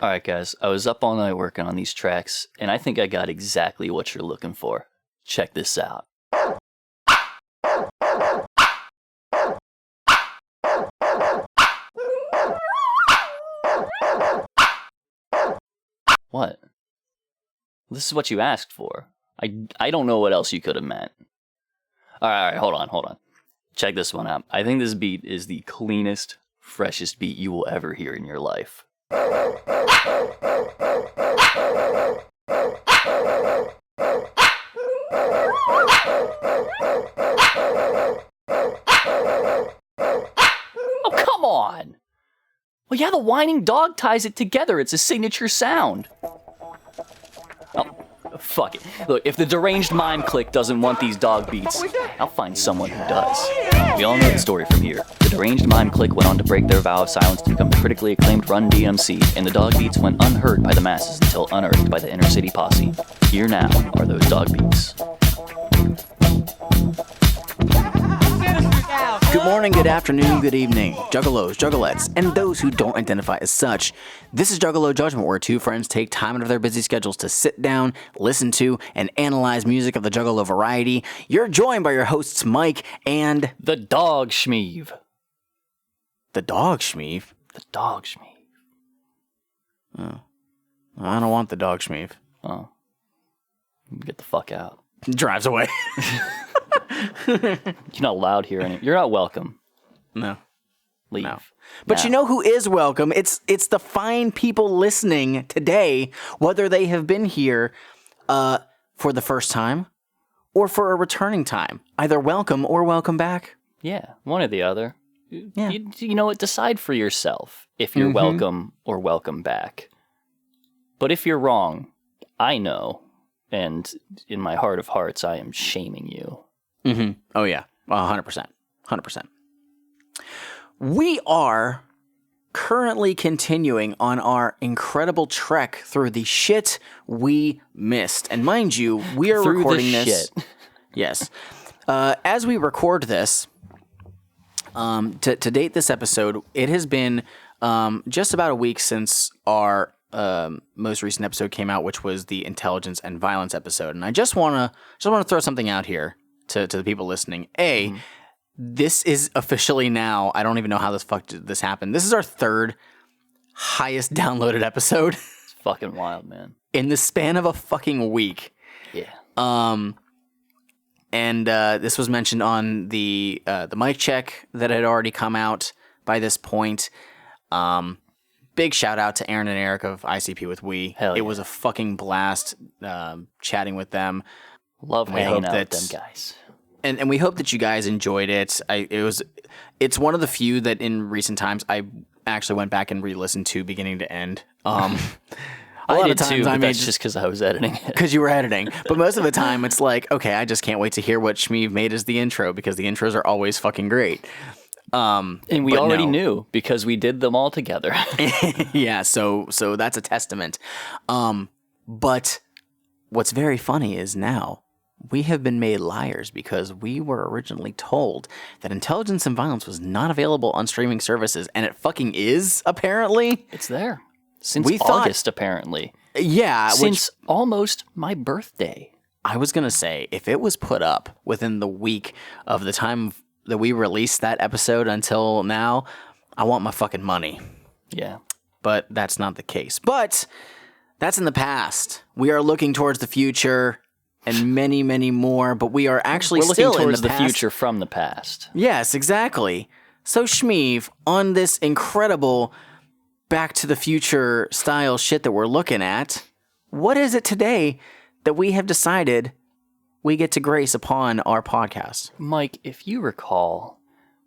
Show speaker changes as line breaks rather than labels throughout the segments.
All right, guys. I was up all night working on these tracks, and I think I got exactly what you're looking for. Check this out. What? This is what you asked for. I don't know what else you could have meant. All right, hold on. Check this one out. I think this beat is the cleanest, freshest beat you will ever hear in your life. Oh, come on! Well, yeah, the whining dog ties it together. It's a signature sound. Oh, fuck it. Look, if the deranged mime clique doesn't want these dog beats, I'll find someone who does. We all know the story from here. The deranged mime clique went on to break their vow of silence to become the critically acclaimed Run DMC, and the dog beats went unheard by the masses until unearthed by the Inner City Posse. Here now are those dog beats.
Good morning, good afternoon, good evening, juggalos, juggalettes, and those who don't identify as such. This is Juggalo Judgment, where two friends take time out of their busy schedules to sit down, listen to, and analyze music of the Juggalo variety. You're joined by your hosts, Mike and...
The dog Schmeev.
The dog Schmeev?
The dog Schmeev.
Oh. I don't want the dog Schmeev.
Oh. Get the fuck out.
Drives away.
You're not allowed here anymore. You're not welcome.
No.
Leave.
No. But you know who is welcome? It's the fine people listening today, whether they have been here for the first time or for a returning time. Either welcome or welcome back.
Yeah, one or the other.
Yeah.
You know what? Decide for yourself if you're welcome or welcome back. But if you're wrong, I know, and in my heart of hearts, I am shaming you.
Mm-hmm. Oh, yeah. 100%. 100%. We are currently continuing on our incredible trek through the shit we missed. And mind you, we are
Through
recording
the
this.
Shit.
Yes. As we record this, to date this episode, it has been just about a week since our most recent episode came out, which was the intelligence and violence episode. And I just want to throw something out here to the people listening. This is officially now, I don't even know how this happened. This is our third highest downloaded episode.
It's fucking wild, man.
In the span of a fucking week.
Yeah.
And this was mentioned on the mic check that had already come out by this point. Big shout out to Aaron and Eric of ICP with We.
Hell yeah.
It was a fucking blast chatting with them.
Love hanging out with them guys.
And we hope that you guys enjoyed it. It's one of the few that in recent times I actually went back and re-listened to beginning to end. A lot of times
that's just because I was editing it.
Because you were editing. But most of the time it's like, okay, I just can't wait to hear what Schmeev made as the intro, because the intros are always fucking great.
And we already knew because we did them all together.
Yeah, so that's a testament. But what's very funny is now we have been made liars, because we were originally told that Intelligence and Violence was not available on streaming services, and it fucking is, apparently.
It's there. Since August, apparently.
Yeah.
Since almost my birthday.
I was going to say, if it was put up within the week of the time that we released that episode until now, I want my fucking money.
Yeah.
But that's not the case. But that's in the past. We are looking towards the future and many, many more, but we are actually still
looking towards
in the past.
future from the past.
Yes, exactly. So Schmeev, on this incredible Back to the Future style shit that we're looking at, what is it today that we have decided we get to grace upon our podcast?
Mike, if you recall,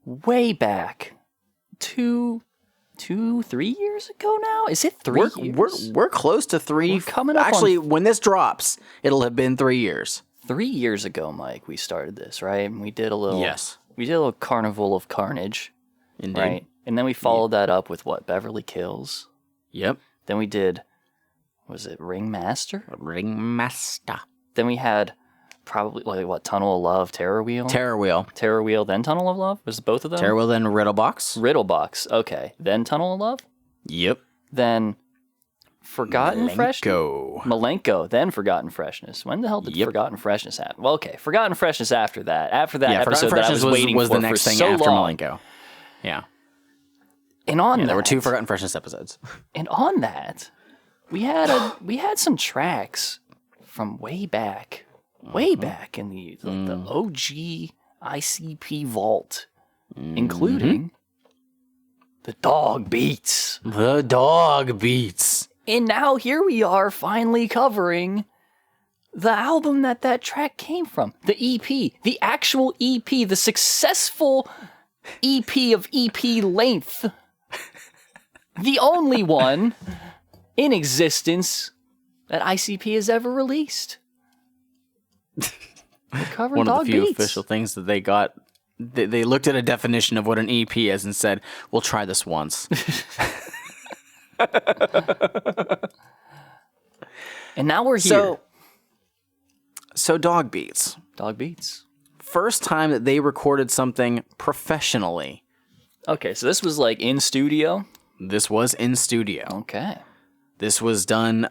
way back 3 years ago now? Is it 3 years?
We're close to 3.
We're coming up
Actually, when this drops, it'll have been 3 years.
3 years ago, Mike, we started this, right? And we did a little...
Yes.
We did a little Carnival of Carnage.
Indeed.
Right? And then we followed that up with what? Beverly Kills?
Yep.
Then we did... Was it Ringmaster?
Ringmaster.
Then we had probably, what, Tunnel of Love, Terror Wheel?
Terror Wheel,
then Tunnel of Love? Was it both of them?
Terror Wheel, then Riddlebox.
Riddlebox, okay. Then Tunnel of Love?
Yep.
Then Forgotten Freshness? Malenko, then Forgotten Freshness. When the hell did Forgotten Freshness happen? Well, okay, Forgotten Freshness after that. After that episode that I was waiting
was
for
the next
for
thing
so
after
long.
Malenko. Yeah.
And on that,
there were 2 Forgotten Freshness episodes.
And on that, we had some tracks from way back in the OG ICP vault, including the dog beats.
The dog beats.
And now here we are finally covering the album that track came from. The EP. The actual EP. The successful EP of EP length. The only one in existence that ICP has ever released.
One of the few official things that they got. They looked at a definition of what an EP is and said, we'll try this once.
And now we're here.
So Dog Beats.
Dog Beats.
First time that they recorded something professionally.
Okay, so this was like in studio?
This was in studio.
Okay.
This was done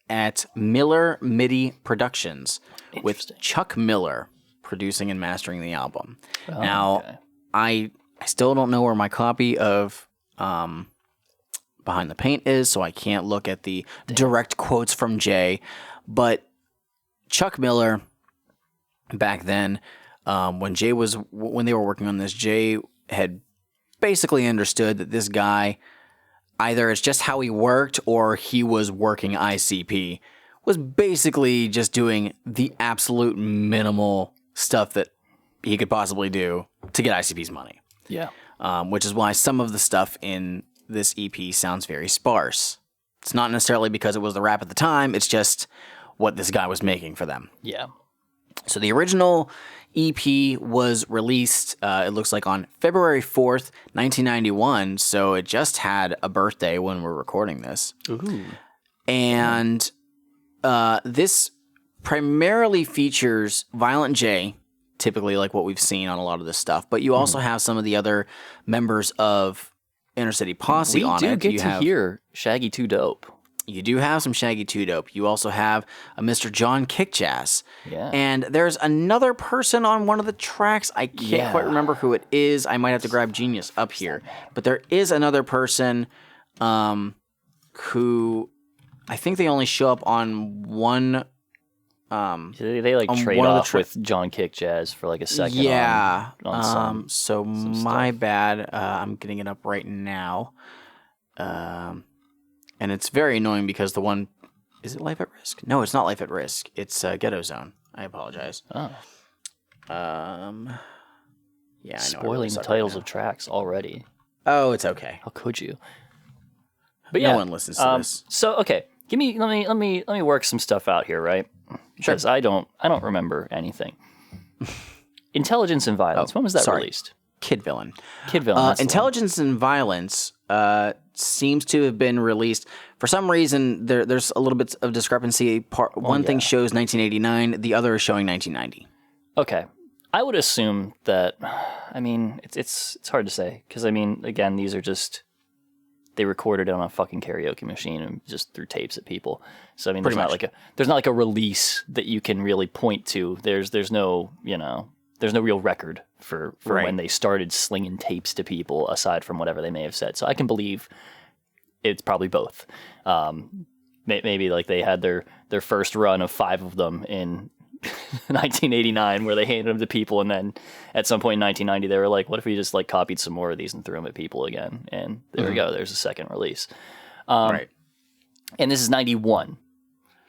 at Miller MIDI Productions with Chuck Miller producing and mastering the album.
Oh,
now,
okay.
I still don't know where my copy of Behind the Paint is, so I can't look at the direct quotes from Jay. But Chuck Miller, back then, when they were working on this, Jay had basically understood that this guy, either it's just how he worked or he was working ICP, was basically just doing the absolute minimal stuff that he could possibly do to get ICP's money.
Yeah.
Which is why some of the stuff in this EP sounds very sparse. It's not necessarily because it was the rap at the time, it's just what this guy was making for them.
Yeah.
So the original EP was released, it looks like on February 4th, 1991, so it just had a birthday when we're recording this.
Ooh.
And this primarily features Violent J, typically like what we've seen on a lot of this stuff, but you also have some of the other members of Inner City Posse on it.
We do get to hear Shaggy 2 Dope.
You do have some Shaggy 2 Dope. You also have a Mr. John Kickjazz.
Yeah.
And there's another person on one of the tracks. I can't quite remember who it is. I might have to grab Genius up here. But there is another person who I think they only show up on one.
They like trade off with John Kickjazz for like a second.
Yeah.
On some
my
stuff.
bad. I'm getting it up right now. And it's very annoying because the one... Is it Life at Risk? No, it's not Life at Risk. It's Ghetto Zone. I apologize.
Oh.
Yeah, I know.
Spoiling the titles of tracks already.
Oh, it's okay.
How could you? But
no one listens to this.
So okay, let me work some stuff out here, right? Because I don't remember anything. Intelligence and Violence. When was that released?
Kid Villain.
Kid Villain.
Intelligence and Violence seems to have been released. For some reason, there's a little bit of discrepancy. One thing shows 1989, the other is showing 1990.
Okay. I would assume that, I mean, it's hard to say. Because, I mean, again, these are just, they recorded it on a fucking karaoke machine and just threw tapes at people. So, I mean, there's not like a release that you can really point to. There's no, there's no real record for when they started slinging tapes to people, aside from whatever they may have said. So I can believe it's probably both. Maybe like they had their first run of 5 of them in 1989, where they handed them to people, and then at some point in 1990 they were like, "What if we just like copied some more of these and threw them at people again?" And there we go. There's a second release. Right. And this is 91.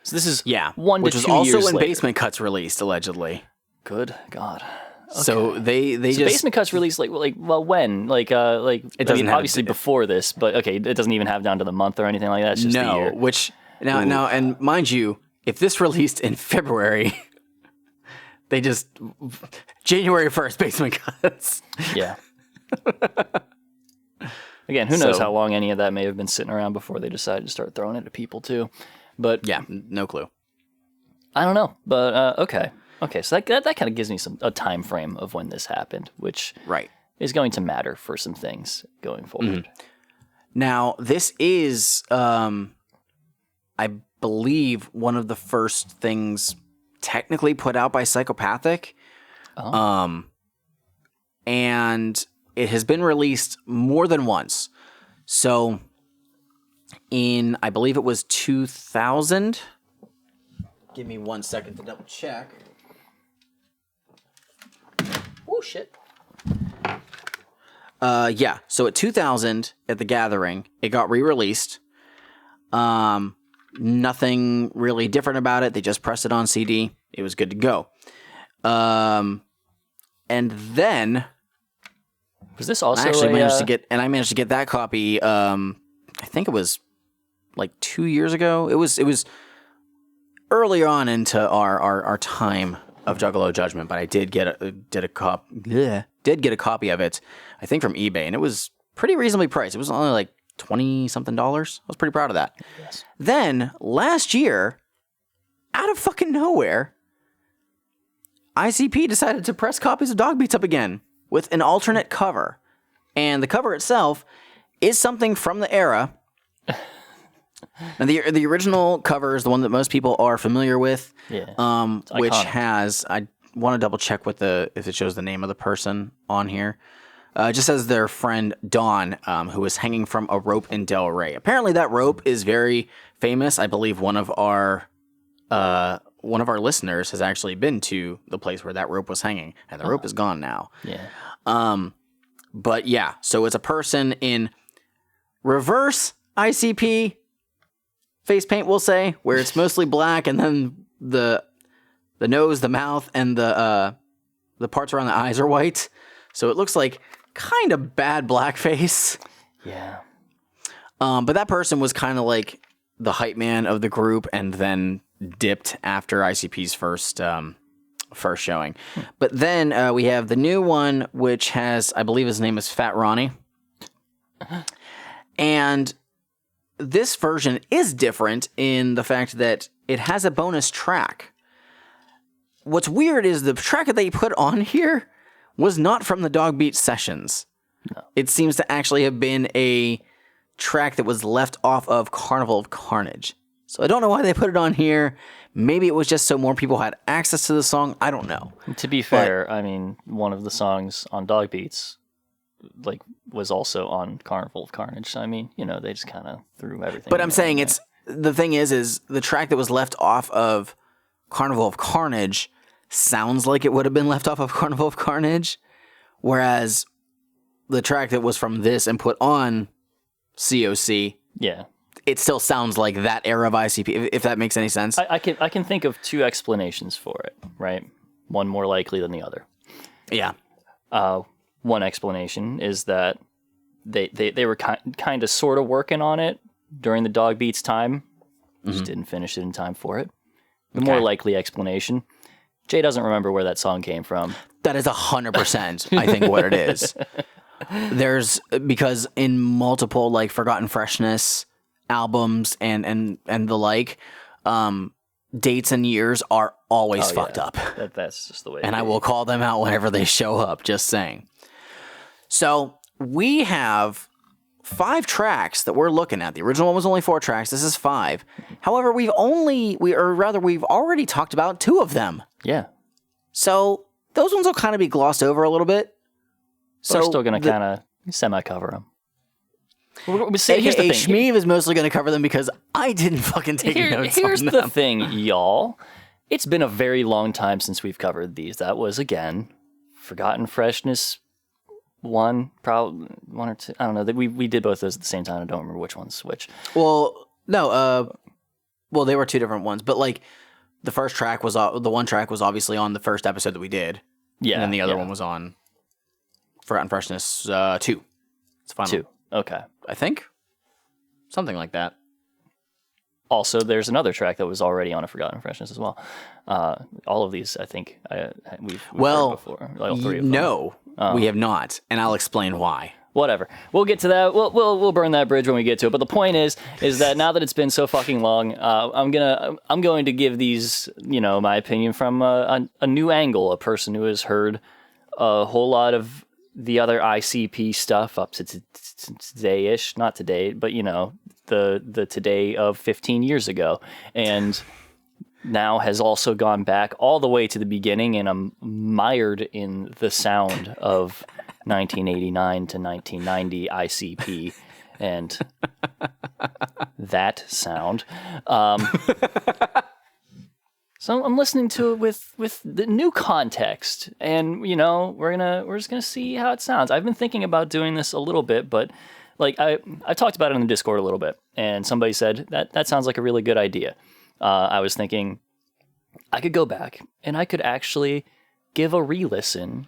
So this is 1
which
to 2
was also
years
when
later.
Bass-Ment Cuts released, allegedly.
Good God. Okay.
So they just
Bass-Ment Cuts released when? It doesn't obviously before this, but okay, it doesn't even have down to the month or anything like that. It's just the year.
Which now and mind you, if this released in February, they just January 1st Bass-Ment Cuts.
Yeah. Again, who knows how long any of that may have been sitting around before they decided to start throwing it at people too. But
yeah, no clue.
I don't know, but okay. Okay, so that kind of gives me a time frame of when this happened, which is going to matter for some things going forward.
Now, this is, I believe, one of the first things technically put out by Psychopathic.
Oh.
And it has been released more than once. So, in, I believe it was 2000. Give me 1 second to double check. Oh, shit. Yeah, so at 2000, at the Gathering, it got re-released. Nothing really different about it. They just pressed it on CD. It was good to go. And then...
Was this also
I managed to get that copy, I think it was like 2 years ago. It was earlier on into our time of Juggalo Judgment, but I did get a copy of it, I think from eBay, and it was pretty reasonably priced. It was only like $20-something. I was pretty proud of that.
Yes.
Then last year, out of fucking nowhere, ICP decided to press copies of Dog Beats up again with an alternate cover, and the cover itself is something from the era. And the original cover is the one that most people are familiar with, which has, I want to double check if it shows the name of the person on here. It just says their friend Dawn, who was hanging from a rope in Delray. Apparently that rope is very famous. I believe one of our listeners has actually been to the place where that rope was hanging, and the rope is gone now.
Yeah.
But yeah, so it's a person in reverse ICP face paint, we'll say, where it's mostly black, and then the nose, the mouth, and the parts around the eyes are white. So it looks like kind of bad blackface.
Yeah.
But that person was kind of like the hype man of the group, and then dipped after ICP's first showing. But then we have the new one, which has, I believe his name is Fat Ronnie. And this version is different in the fact that it has a bonus track. What's weird is the track that they put on here was not from the Dog Beat sessions. No. It seems to actually have been a track that was left off of Carnival of Carnage. So I don't know why they put it on here. Maybe it was just so more people had access to the song. I don't know.
To be fair, I mean, one of the songs on Dog Beats was also on Carnival of Carnage. I mean, they just kind of threw everything.
But I'm saying the thing is the track that was left off of Carnival of Carnage sounds like it would have been left off of Carnival of Carnage, whereas the track that was from this and put on COC, it still sounds like that era of ICP, if that makes any sense.
I can think of two explanations for it, right? One more likely than the other.
Yeah.
One explanation is that they were kind of sort of working on it during the Dog Beats time. Just didn't finish it in time for it. The more likely explanation, Jay doesn't remember where that song came from.
That is 100%, I think, what it is. Because in multiple, like, Forgotten Freshness albums and the like, dates and years are always fucked up.
That's just the way.
And I will call them out whenever they show up, just saying. So we have 5 tracks that we're looking at. The original one was only 4 tracks. This is 5. However, we've already talked about 2 of them.
Yeah.
So those ones will kind of be glossed over a little bit.
So we're still going to kind of semi-cover them. Here's the thing.
Schmeev is mostly going to cover them because I didn't fucking take notes on them.
Here's the thing, y'all. It's been a very long time since we've covered these. That was, again, Forgotten Freshness 1, probably 1 or 2. I don't know. We did both those at the same time. I don't remember which one's which.
Well, no. They were 2 different ones. But, like, the first track was... the one track was obviously on the first episode that we did. Yeah. And then the other one was on Forgotten Freshness 2. It's final.
2. Okay.
I think. Something like that.
Also, there's another track that was already on a Forgotten Freshness as well. All of these, I think, we've heard before. All 3 of them.
No, we have not, and I'll explain why.
Whatever. We'll get to that. We'll burn that bridge when we get to it. But the point is that now that it's been so fucking long, I'm going to give these, my opinion from a new angle, a person who has heard a whole lot of the other ICP stuff up to today-ish, not today, but the today of 15 years ago, and now has also gone back all the way to the beginning, and I'm mired in the sound of 1989 to 1990 ICP and that sound. So I'm listening to it with the new context, and we're just gonna see how it sounds. I've been thinking about doing this a little bit, but like I talked about it in the Discord a little bit, and somebody said that sounds like a really good idea. I was thinking I could go back and I could actually give a re-listen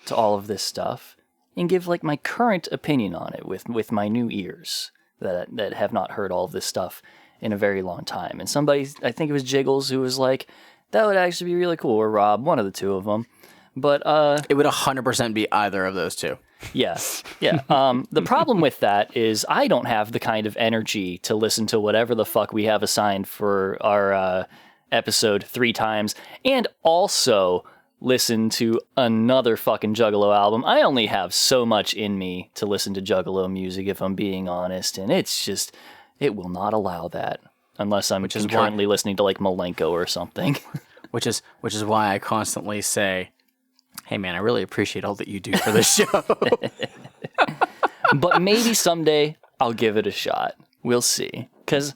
to all of this stuff and give like my current opinion on it with my new ears that have not heard all of this stuff in a very long time. And somebody, I think it was Jiggles, who was like, that would actually be really cool, or Rob, one of the two of them. But
it would 100% be either of those two.
Yeah. The problem with that is I don't have the kind of energy to listen to whatever the fuck we have assigned for our episode 3 times, and also listen to another fucking Juggalo album. I only have so much in me to listen to Juggalo music, if I'm being honest, and it's just... it will not allow that unless I'm currently listening to like Malenko or something.
which is why I constantly say, hey man, I really appreciate all that you do for this show.
But maybe someday I'll give it a shot. We'll see. Because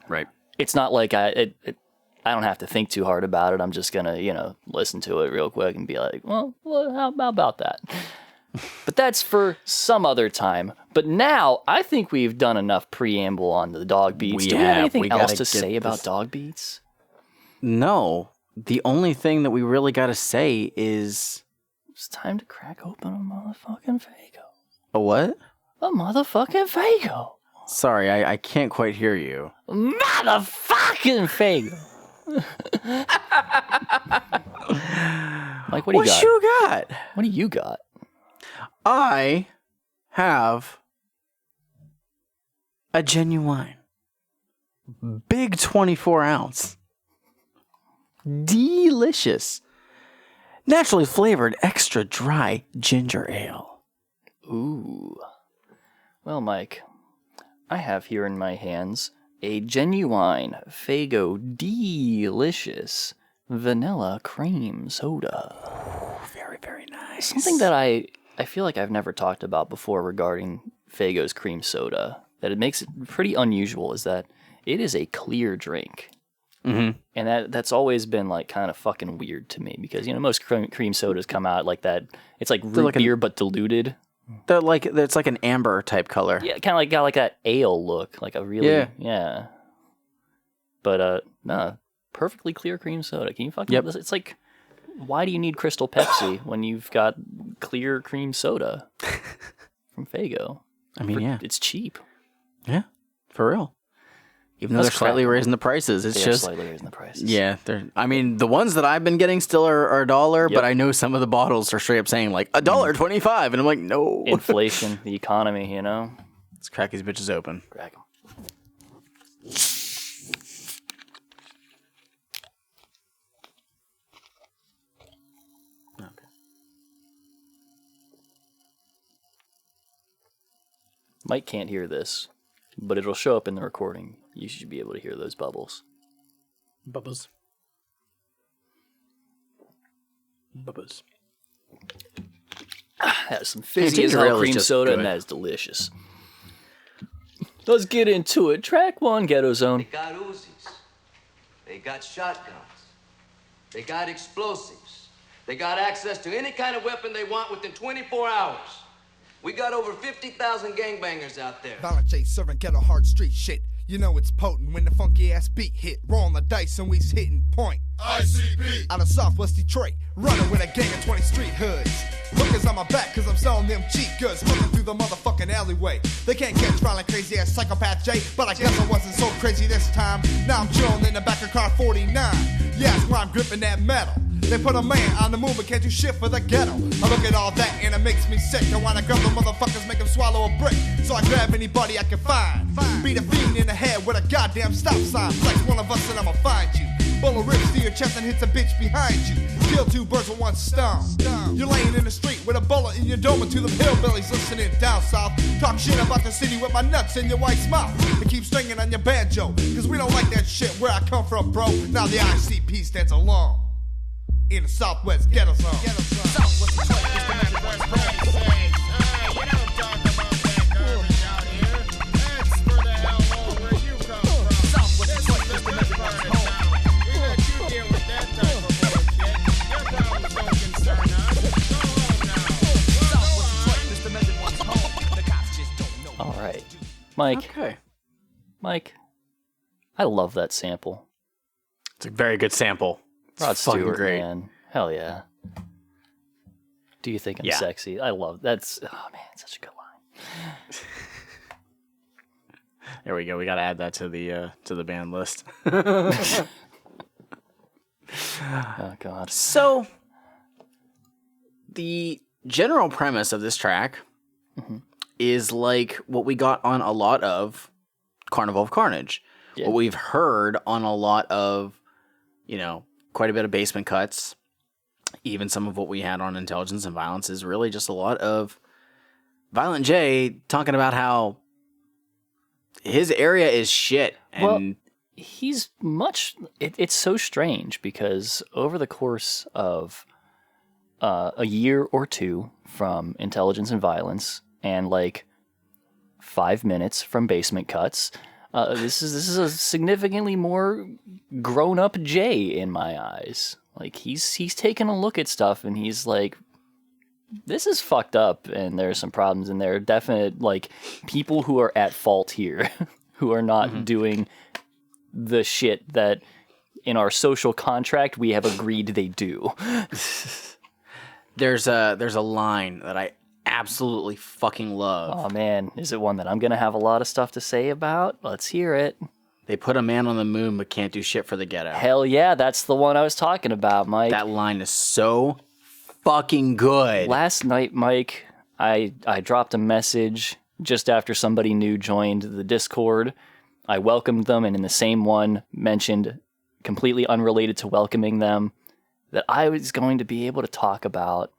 it's not like I don't have to think too hard about it. I'm just going to, listen to it real quick and be like, well how about that? But that's for some other time. But now, I think we've done enough preamble on the dog beats. Do we have anything else to say about dog beats?
No. The only thing that we really got to say is...
it's time to crack open a motherfucking Fago.
A what?
A motherfucking Fago.
Sorry, I can't quite hear you.
Motherfucking Fago. Mike, what do you got?
What you got?
What do you got?
I have a genuine big 24 ounce delicious naturally flavored extra dry ginger ale.
Ooh. Well, Mike, I have here in my hands a genuine Fago delicious vanilla cream soda.
Oh, very, very nice.
Something that I feel like I've never talked about before regarding Fago's cream soda, that it makes it pretty unusual, is that it is a clear drink.
Mm-hmm.
And that's always been like kind of fucking weird to me, because most cream sodas come out like that. It's like root beer but diluted.
It's like an amber type color.
Yeah, kind of like got like that ale look, like a really yeah. But no, perfectly clear cream soda. Can you fucking? Yep. It's like, why do you need Crystal Pepsi when you've got clear cream soda from Fago?
I mean,
it's cheap.
Yeah, for real. Even though they're slightly raising the prices,
they're slightly raising the prices.
Yeah, the ones that I've been getting still are $1, but I know some of the bottles are straight up saying like $1.25, and I'm like, no.
Inflation, the economy,
Let's crack these bitches open.
Crack them.
Okay.
Mike can't hear this, but it'll show up in the recording. You should be able to hear those bubbles.
Bubbles.
That is some fizzy as hell cream soda, and that is delicious. Let's get into it. Track 1, Ghetto Zone.
They got Uzis. They got shotguns. They got explosives. They got access to any kind of weapon they want within 24 hours. We got over 50,000 gangbangers out there.
Violent J serving ghetto hard street shit. You know it's potent when the funky ass beat hit. Rolling the dice and we's hitting point. ICP. Out of Southwest Detroit, running with a gang of 20 street hoods. Hookers on my back cause I'm selling them cheap goods. Running through the motherfucking alleyway. They can't catch violent crazy ass psychopath J, but I guess I wasn't so crazy this time. Now I'm chilling in the back of car 49. Yes, where I'm gripping that metal. They put a man on the move, but can't do shit for the ghetto. I look at all that and it makes me sick. I wanna grab the motherfuckers, make them swallow a brick. So I grab anybody I can find. Beat a fiend in the head with a goddamn stop sign. Flex one of us and I'ma find you. Bullet rips to your chest and hits a bitch behind you. Kill two birds with one stone. You're laying in the street with a bullet in your dome, and to the hillbillies listening down south. Talk shit about the city with my nuts in your wife's mouth. And keep stringing on your banjo, cause we don't like that shit where I come from, bro. Now the ICP stands alone in the Southwest Ghetto Zone. Southwest is the magic word, bro.
All right, Mike.
Okay.
Mike, I love that sample.
It's a very good sample.
Rod
It's fucking
Stewart,
great.
man. Hell yeah. Do you think I'm
Yeah.
sexy? I love that's. Oh man, such a good line.
There we go. We got to add that to the band list.
Oh god.
So, the general premise of this track is like what we got on a lot of Carnival of Carnage.
Yeah.
What we've heard on a lot of, quite a bit of Bass-Ment Cuts. Even some of what we had on Intelligence and Violence is really just a lot of Violent J talking about how his area is shit. And
He's much. It's so strange because over the course of a year or two from Intelligence and Violence and like 5 minutes from Bass-Ment Cuts, this is a significantly more grown up Jay in my eyes. Like he's taking a look at stuff and he's like, this is fucked up and there's some problems and there are definite like people who are at fault here who are not doing the shit that in our social contract we have agreed they do.
there's a line that I absolutely fucking love.
Oh man, is it one that I'm gonna have a lot of stuff to say about? Let's hear it.
They put a man on the moon but can't do shit for the ghetto.
Hell yeah, that's the one I was talking about, Mike.
That line is so fucking good.
Last night, Mike, I dropped a message just after somebody new joined the Discord. I welcomed them, and in the same one mentioned, completely unrelated to welcoming them, that I was going to be able to talk about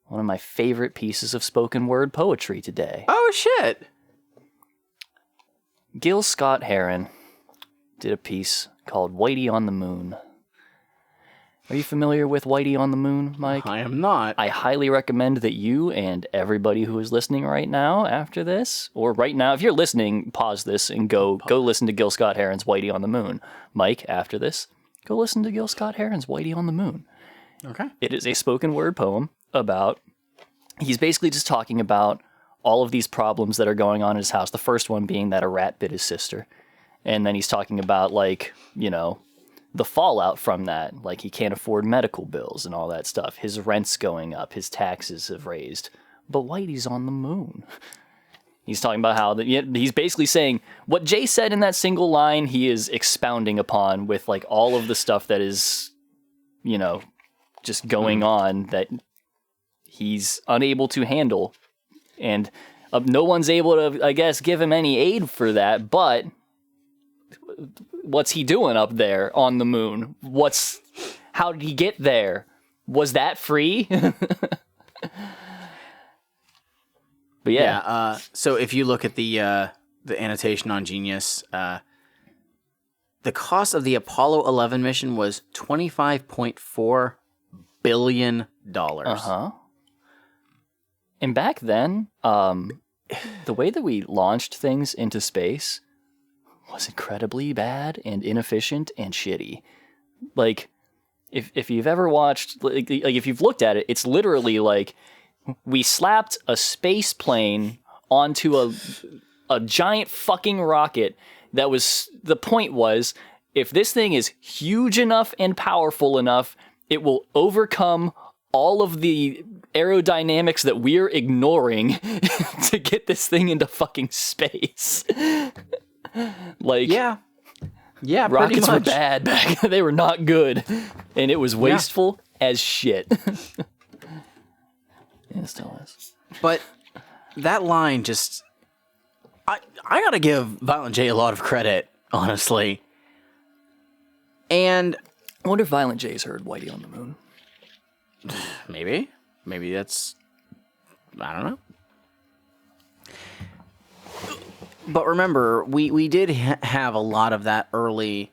one of my favorite pieces of spoken word poetry today.
Oh shit.
Gil Scott-Heron did a piece called Whitey on the Moon. Are you familiar with Whitey on the Moon, Mike?
I am not.
I highly recommend that you and everybody who is listening right now after this, or right now, if you're listening, pause this and go listen to Gil Scott-Heron's Whitey on the Moon. Mike, after this, go listen to Gil Scott-Heron's Whitey on the Moon.
Okay.
It is a spoken word poem about, he's basically just talking about all of these problems that are going on in his house. The first one being that a rat bit his sister. And then he's talking about, like, the fallout from that. Like, he can't afford medical bills and all that stuff. His rent's going up. His taxes have raised. But Whitey's on the moon. He's talking about how he's basically saying what Jay said in that single line, he is expounding upon with, like, all of the stuff that is, just going on that he's unable to handle. And no one's able to, I guess, give him any aid for that, but what's he doing up there on the moon? How did he get there? Was that free? But yeah.
So if you look at the annotation on Genius, the cost of the Apollo 11 mission was $25.4 billion.
Uh-huh. And back then, the way that we launched things into space was incredibly bad and inefficient and shitty. Like, if you've ever watched, like if you've looked at it, it's literally like we slapped a space plane onto a giant fucking rocket that was, the point was, if this thing is huge enough and powerful enough, it will overcome all of the aerodynamics that we're ignoring to get this thing into fucking space. Like,
Yeah,
rockets were
much.
bad back. They were not good, and it was wasteful as shit. It still is.
But that line just, I gotta give Violent J a lot of credit, honestly. And
I wonder if Violent J's heard Whitey on the Moon.
Maybe that's, I don't know. But remember, we did have a lot of that early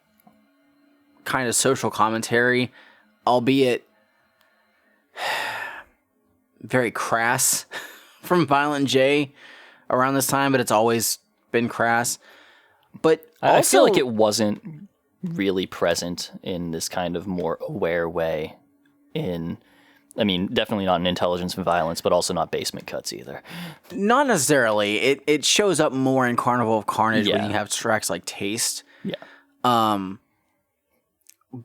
kind of social commentary, albeit very crass from Violent J around this time, but it's always been crass. But
I feel like it wasn't really present in this kind of more aware way definitely not in Intelligence and Violence, but also not Bass-Ment Cuts either.
Not necessarily. It shows up more in Carnival of Carnage when you have tracks like Taste.
Yeah.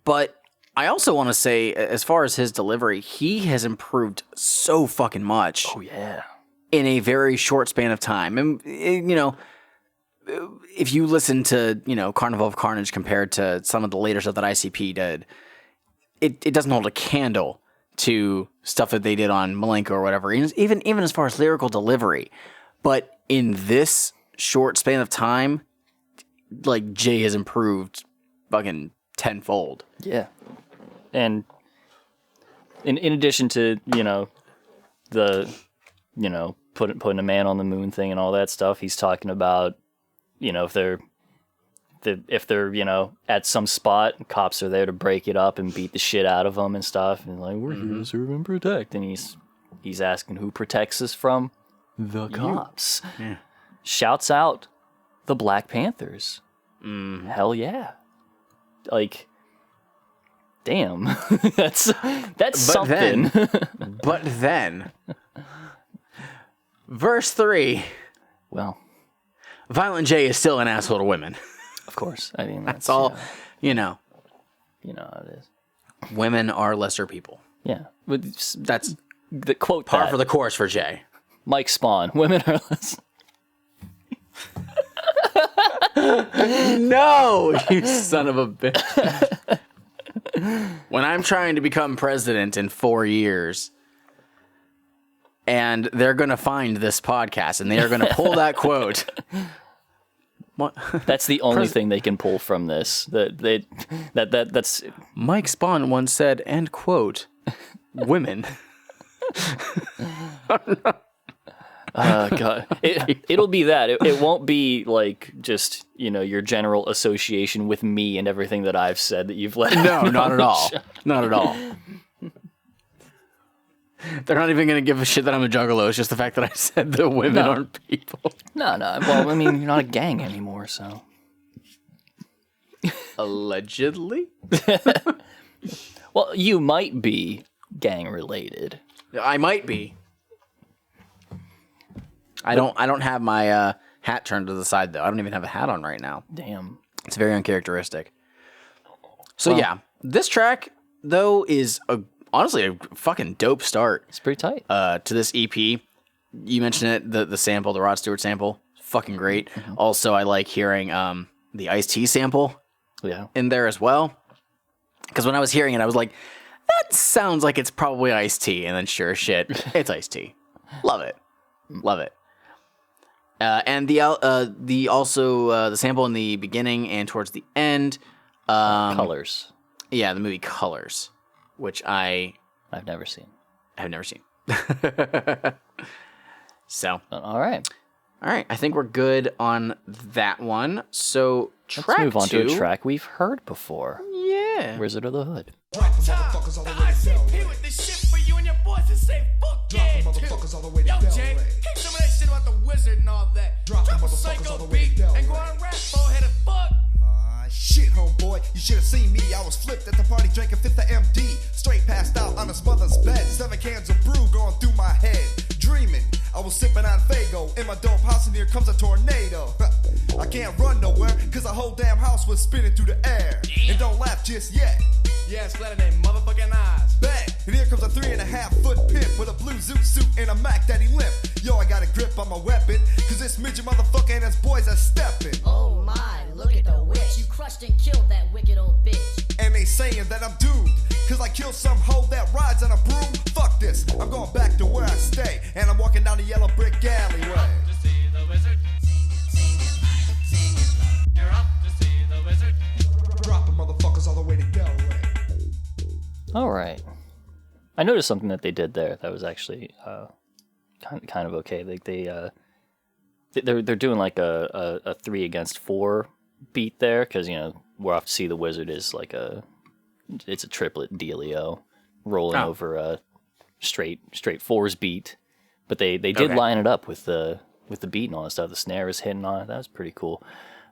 But I also want to say, as far as his delivery, he has improved so fucking much.
Oh, yeah.
In a very short span of time. And, if you listen to, Carnival of Carnage compared to some of the later stuff that ICP did, it doesn't hold a candle to stuff that they did on Malenko or whatever, even as far as lyrical delivery. But in this short span of time, like, Jay has improved fucking tenfold.
Yeah. And in addition to, putting a man on the moon thing and all that stuff, he's talking about, if they're at some spot, cops are there to break it up and beat the shit out of them and stuff, and like, we're here to serve and protect, and he's asking who protects us from the cops. Yeah. Shouts out the Black Panthers. Hell yeah. Like, damn. that's something.
But then verse 3,
well,
Violent J is still an asshole to women.
Of course. I mean,
that's all,
You know how it is.
Women are lesser people.
Yeah.
That's
the quote
par for the course for Jay.
Mike Spawn. Women are less.
No, you son of a bitch. When I'm trying to become president in 4 years, and they're going to find this podcast, and they are going to pull that quote. What?
That's the only thing they can pull from this. That's
Mike Spawn once said, end quote, women.
God, it'll be that. It won't be like just your general association with me and everything that I've said that you've let.
No, not at all. Not at all. They're not even going to give a shit that I'm a Juggalo. It's just the fact that I said that women aren't people.
No. Well, I mean, you're not a gang anymore, so.
Allegedly?
Well, you might be gang related.
I might be. I don't have my hat turned to the side, though. I don't even have a hat on right now.
Damn.
It's very uncharacteristic. So, yeah. This track, though, is honestly a fucking dope start.
It's pretty tight.
To this EP. You mentioned it, the sample, the Rod Stewart sample. Fucking great. Mm-hmm. Also, I like hearing the Ice-T sample in there as well. Because when I was hearing it, I was like, that sounds like it's probably Ice-T. And then sure as shit, it's Ice-T. Love it. Love it. And the sample in the beginning and towards the end.
Colors.
Yeah, the movie Colors, which I've
never seen.
I've never seen. So.
All right.
I think we're good on that one. So
let's move on to a track we've heard before.
Yeah.
Wizard of the Hood.
Motherfuckers all the way to ICP with this shit for you and your boys to say fuck yeah. Motherfuckers all the way to Yo, Jay, kick some of that shit about the wizard and all that. Drop a psycho beat and go on rap, forehead and fuck.
Shit, homeboy, you should have seen me. I was flipped at the party, drinking fifth of MD. Straight passed out on his mother's bed. 7 cans of brew going through my head. Dreaming, I was sipping on Fago. In my dope house, and here comes a tornado. I can't run nowhere, cause the whole damn house was spinning through the air. And don't laugh just yet.
Yeah, splatter them motherfucking eyes.
Bang! And here comes a 3.5-foot pimp with a blue zoot suit and a Mac that he limp. Yo, I got a grip on my weapon, cause this midget motherfucker and his boys are stepping.
Oh my, look at the witch. You crushed and killed that wicked old bitch.
And they saying that I'm doomed, cause I killed some hoe that rides on a broom. Fuck this, I'm going back to where I stay, and I'm walking down the yellow brick alleyway.
You're up to see the wizard. You're up to see the wizard.
Dropping motherfuckers all the way to Delray.
All right. I noticed something that they did there that was actually kind of okay. They're doing like a 3 against 4 beat there because we're off to see the wizard is like it's a triplet dealio rolling over a straight 4s beat, but they did line it up with the beat and all that stuff. The snare is hitting on it. That was pretty cool.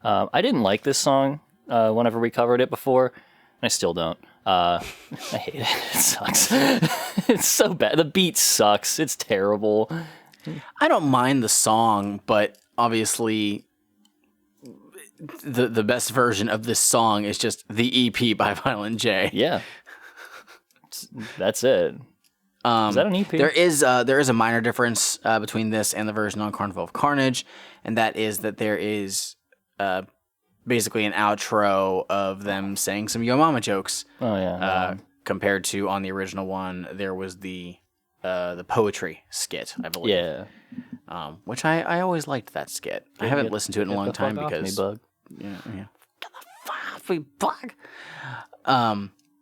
I didn't like this song whenever we covered it before, and I still don't. I hate it. It sucks. It's so bad. The beat sucks. It's terrible.
I don't mind the song, but obviously the best version of this song is just the EP by Violent J.
Yeah. That's it. Is that an EP?
There is a minor difference between this and the version on Carnival of Carnage, and that is that there is basically an outro of them saying some Yo Mama jokes.
Oh yeah.
Compared to on the original one, there was the poetry skit, I believe.
Yeah.
Which I always liked that skit. I haven't listened to it in a long time because
bug.
Yeah. Get the fuck off me, bug.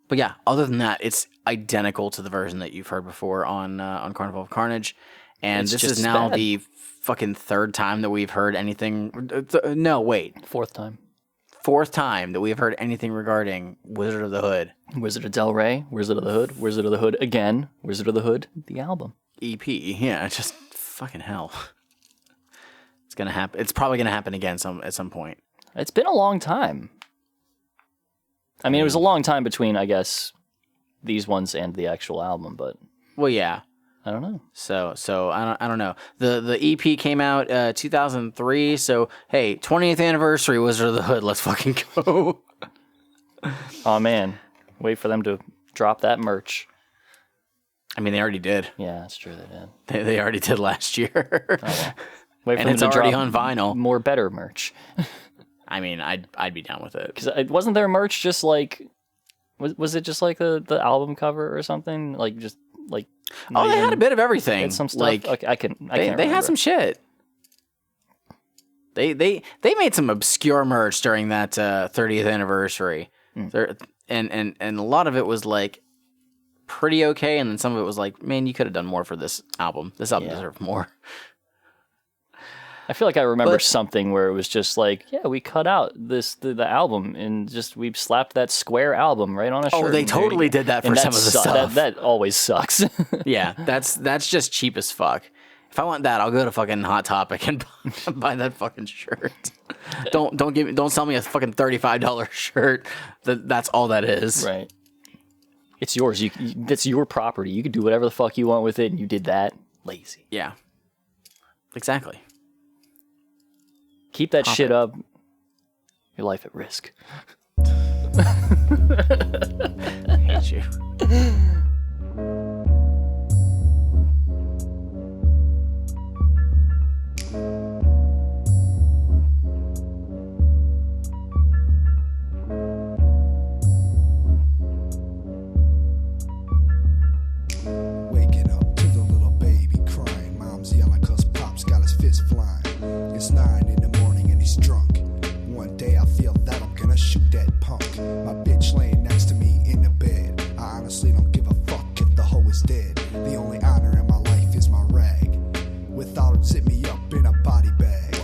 But yeah, other than that, it's identical to the version that you've heard before on Carnival of Carnage, and
It's
this
just
is
as
now
bad.
the fucking third time that we've heard anything. No, wait,
Fourth time.
fourth time that we've heard anything regarding Wizard of the Hood
Wizard of Del Rey, Wizard of the Hood, Wizard of the Hood again, Wizard of the Hood, the album.
EP. Yeah, it's just fucking hell. It's gonna happen. It's probably gonna happen again at some point.
It's been a long time. I mean, it was a long time between, I guess, these ones and the actual album, but
Well, yeah.
I don't know.
So I don't know. The EP came out 2003. So hey, 20th anniversary Wizard of the Hood. Let's fucking go.
Oh man, wait for them to drop that merch.
I mean, they already did.
Yeah, that's true. They did.
They already did last year.
Wait for
And
them
it's
to
already
drop
on vinyl.
more better merch.
I mean, I'd be down with it.
Because wasn't their merch just like, was it just like the album cover or something? Like just like.
Oh, they had a bit of everything.
And some stuff.
Like
Okay, I can't
they
remember.
had some shit. They made some obscure merch during that 30th anniversary, and a lot of it was like pretty okay, and then some of it was like, man, you could have done more for this album. This album deserved more.
I feel like I remember something where it was just like, yeah, we cut out the album and just we slapped that square album right on a shirt.
Oh, they
and there you
totally
go.
did that for
And
some of the stuff.
That always sucks.
Yeah, that's just cheap as fuck. If I want that, I'll go to fucking Hot Topic and buy that fucking shirt. Don't sell me a fucking $35 shirt. That's all that is.
Right. It's yours. That's your property. You can do whatever the fuck you want with it, and you did that. Lazy.
Yeah. Exactly.
Keep that shit up. Your life at risk.
Hate you.
Waking up to the little baby crying. Mom's yelling 'cause Pop's got his fist flying. It's 9 in the morning and he's drunk. One day I feel that I'm gonna shoot that punk. My bitch laying next to me in the bed. I honestly don't give a fuck if the hoe is dead. The only honor in my life is my rag. Without him, zip me up in a body bag.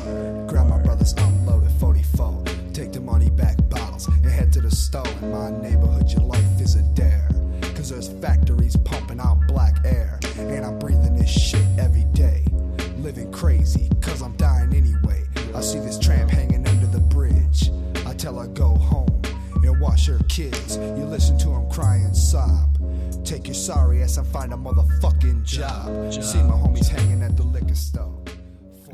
Grab my brother's unloaded 44. Take the money back bottles and head to the store. In my neighborhood, your life is a dare. 'Cause there's factories pumping out black air. And I'm breathing this shit every day. Living crazy, 'cause I'm dying anyway. I see this tramp hanging under the bridge. I tell her go home and watch her kids. You listen to them cry and sob. Take your sorry ass and find a motherfucking job. See my homies hanging at the liquor store.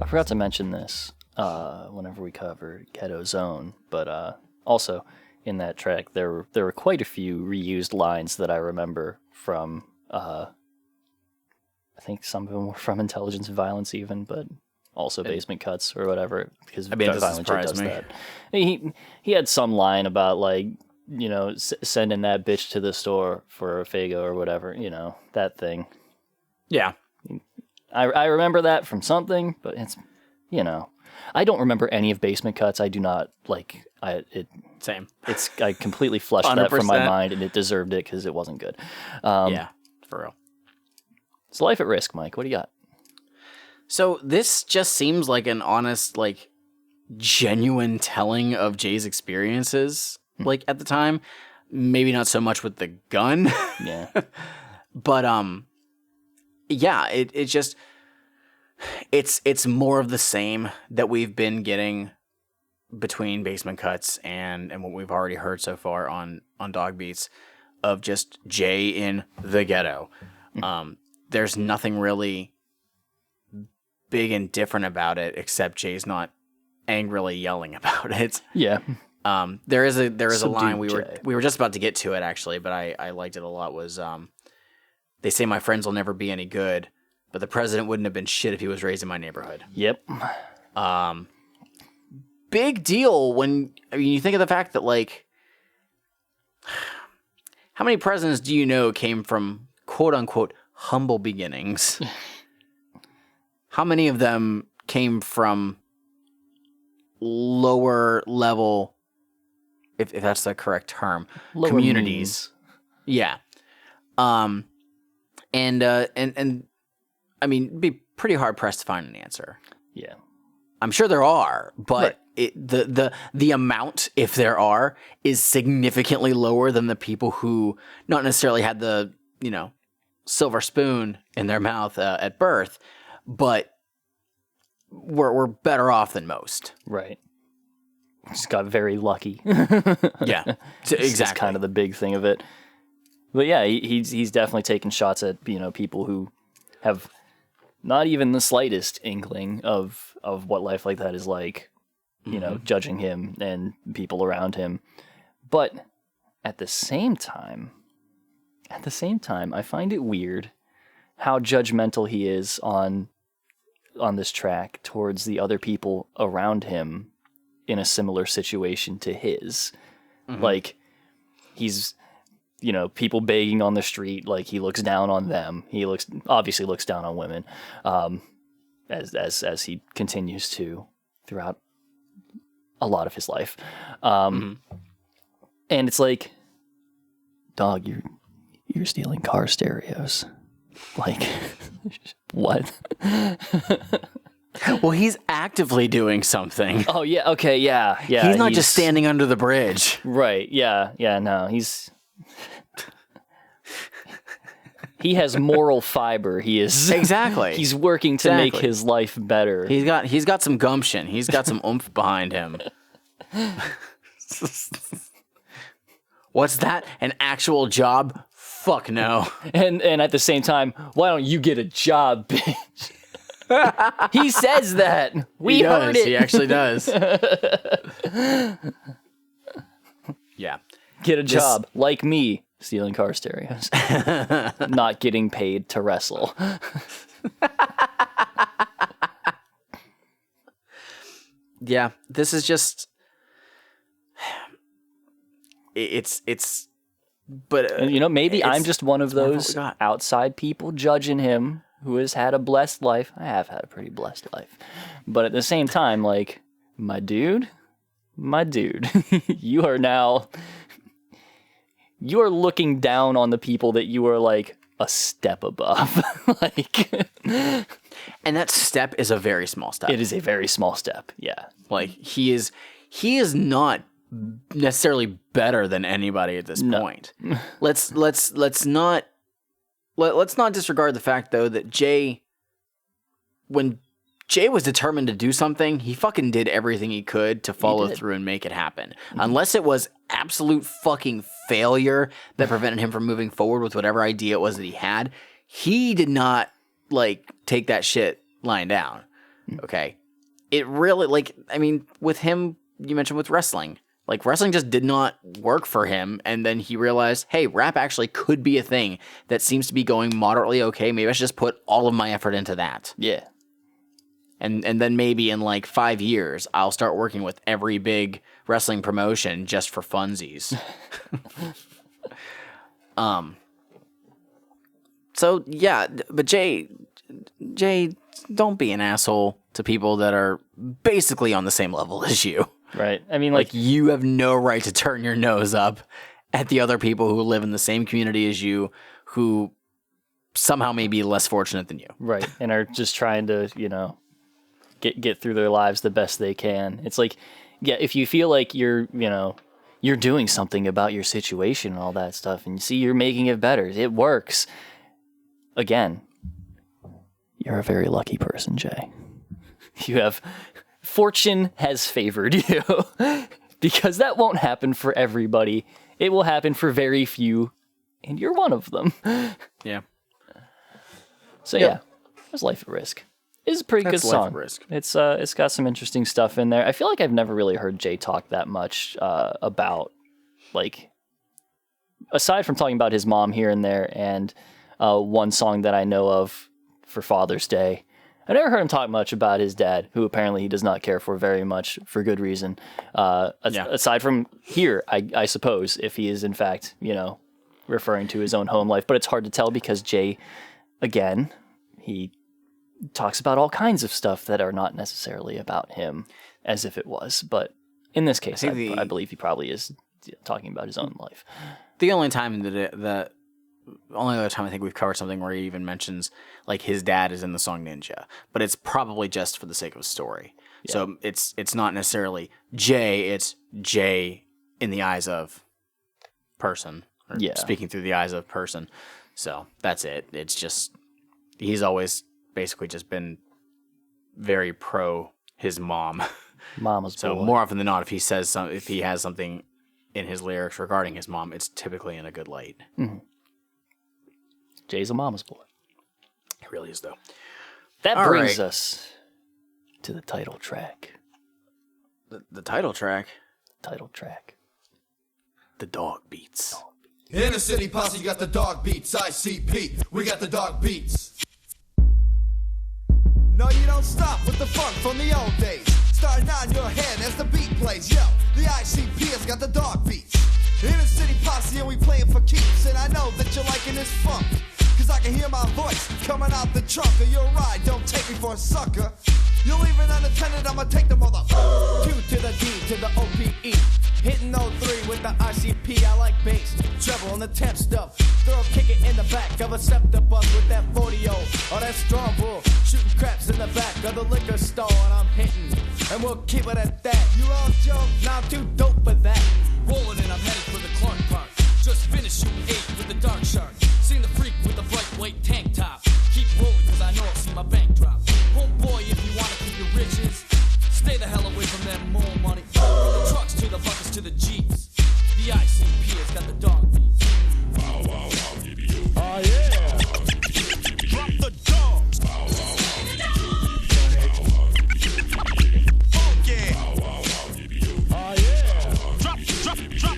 I forgot to mention this whenever we covered Ghetto Zone, but also in that track there were quite a few reused lines that I remember from. I think some of them were from Intelligence and Violence even, but also Bass-Ment Cuts or whatever, because
I mean, it doesn't
Violent J
surprise
does
me.
that. He had some line about like, sending that bitch to the store for a Fago or whatever, that thing.
Yeah.
I remember that from something, but it's, I don't remember any of Bass-Ment Cuts. I do not like
Same.
I completely flushed that from my
100%.
mind, and it deserved it because it wasn't good.
Yeah, for real.
It's Life at Risk, Mike. What do you got?
So this just seems like an honest, like, genuine telling of Jay's experiences, like, at the time. Maybe not so much with the gun.
Yeah.
But, yeah, it just... It's more of the same that we've been getting between Bass-Ment Cuts and what we've already heard so far on Dog Beats of just Jay in the ghetto. There's nothing really big and different about it except Jay's not angrily yelling about it.
Yeah.
There is a line
Subdued
we were just about to get to it actually, but I liked it a lot. Was they say my friends will never be any good, but the president wouldn't have been shit if he was raised in my neighborhood.
Yep.
Big deal when you think of the fact that, like, how many presidents do you know came from quote unquote humble beginnings? How many of them came from lower level, if that's the correct term,
Lower
communities? Yeah. And I mean, it'd be pretty hard pressed to find an answer.
Yeah.
I'm sure there are, but
Right.
the amount, if there are, is significantly lower than the people who not necessarily had the, silver spoon in their mouth at birth, but we're better off than most.
Right. Just got very lucky.
Yeah,
It's
exactly.
kind of the big thing of it. But yeah, he's definitely taking shots at, people who have not even the slightest inkling of what life like that is like, judging him and people around him. But at the same time, I find it weird how judgmental he is on this track towards the other people around him in a similar situation to his. Like, he's, people begging on the street, like, he looks down on them. He obviously looks down on women, as he continues to throughout a lot of his life. And it's like, dog, you're stealing car stereos. Like, what?
Well, he's actively doing something.
Oh yeah, okay, yeah.
He's not just standing under the bridge.
Right, yeah, no, he has moral fiber. He is
Exactly.
He's working to make
Exactly.
his life better.
He's got some gumption. He's got some oomph behind him. What's that? An actual job? Fuck no.
And at the same time, why don't you get a job, bitch? He says that. We heard it.
He actually does. Yeah.
Get a job, like me, stealing car stereos. Not getting paid to wrestle.
Yeah, this is just... But
And, maybe I'm just one of
more of what
those
we got.
outside people judging him who has had a blessed life. I have had a pretty blessed life. But at the same time, like, my dude, you are looking down on the people that you are, like, a step above. Like,
and that step is a very small step.
it is a very small step. Yeah.
Like, he is not necessarily better than anybody at this point. Let's not disregard the fact though that when Jay was determined to do something, he fucking did everything he could to follow through and make it happen. Unless it was absolute fucking failure that prevented him from moving forward with whatever idea it was that he had, he did not, like, take that shit lying down. Okay? It really, like, I mean, with him, you mentioned with wrestling. Like, wrestling just did not work for him, and then he realized, hey, rap actually could be a thing that seems to be going moderately okay. Maybe I should just put all of my effort into that.
Yeah.
And then maybe in, like, 5 years, I'll start working with every big wrestling promotion just for funsies. So, yeah, but Jay, don't be an asshole to people that are basically on the same level as you.
Right. I mean,
Like, you have no right to turn your nose up at the other people who live in the same community as you, who somehow may be less fortunate than you.
right, and are just trying to, get through their lives the best they can. It's like, yeah, if you feel like you're doing something about your situation and all that stuff, and you see you're making it better, it works. Again, you're a very lucky person, Jay. Fortune has favored you because that won't happen for everybody. It will happen for very few, and you're one of them.
Yeah.
So yeah, there's Life at Risk. It's a pretty good
Life
song.
at Risk.
It's got some interesting stuff in there. I feel like I've never really heard Jay talk that much about, like, aside from talking about his mom here and there, and one song that I know of for Father's Day. I never heard him talk much about his dad, who apparently he does not care for very much, for good reason. Aside from here, I suppose, if he is in fact, referring to his own home life. But it's hard to tell because Jay, again, he talks about all kinds of stuff that are not necessarily about him, as if it was. But in this case, I believe he probably is talking about his own life.
The only time the only other time I think we've covered something where he even mentions, like, his dad is in the song Ninja, but it's probably just for the sake of a story. Yeah. So it's not necessarily Jay, it's Jay in the eyes of person, or speaking through the eyes of person. So that's it. It's just, he's always basically just been very pro his mom.
Mama's
so
boy.
More often than not, if he has something in his lyrics regarding his mom, it's typically in a good light.
Mm-hmm. Jay's a mama's boy.
It really is, though.
That brings us to the title track.
The title track?
Title track.
The Dog Beats.
Inner City Posse got the dog beats. ICP, we got the dog beats. No, you don't stop with the funk from the old days. Starting out in your head as the beat plays. Yo, the ICP has got the dog beats. Inner City Posse and we playing for keeps. And I know that you're liking this funk, cause I can hear my voice coming out the trunk of your ride. Don't take me for a sucker. You're leaving unattended, I'ma take the mother. Q to the D to the OPE. Hitting 03 with the ICP, I like bass, treble and the temp stuff. Throw a kick it in the back of a scepter bus with that 40-0. Oh, that strong bull, shooting craps in the back of the liquor store. And I'm hitting, and we'll keep it at that. You all joke, now I'm too dope for that.
Rolling and I'm headed for the Clark Park. Just finished shooting 8 with the Dark Shark. Seen the freak with the bright white tank top. Keep rolling cause I know I'll see my bank drop. Homeboy, if you wanna keep your riches, stay the hell away from that more money. From the trucks to the buckets to the Jeeps. The ICP has got the dog beats. Wow, wow, wow, give you. Oh yeah. Drop the dogs. Wow, wow, wow, oh yeah. Wow, wow, wow, give you. Oh yeah. Drop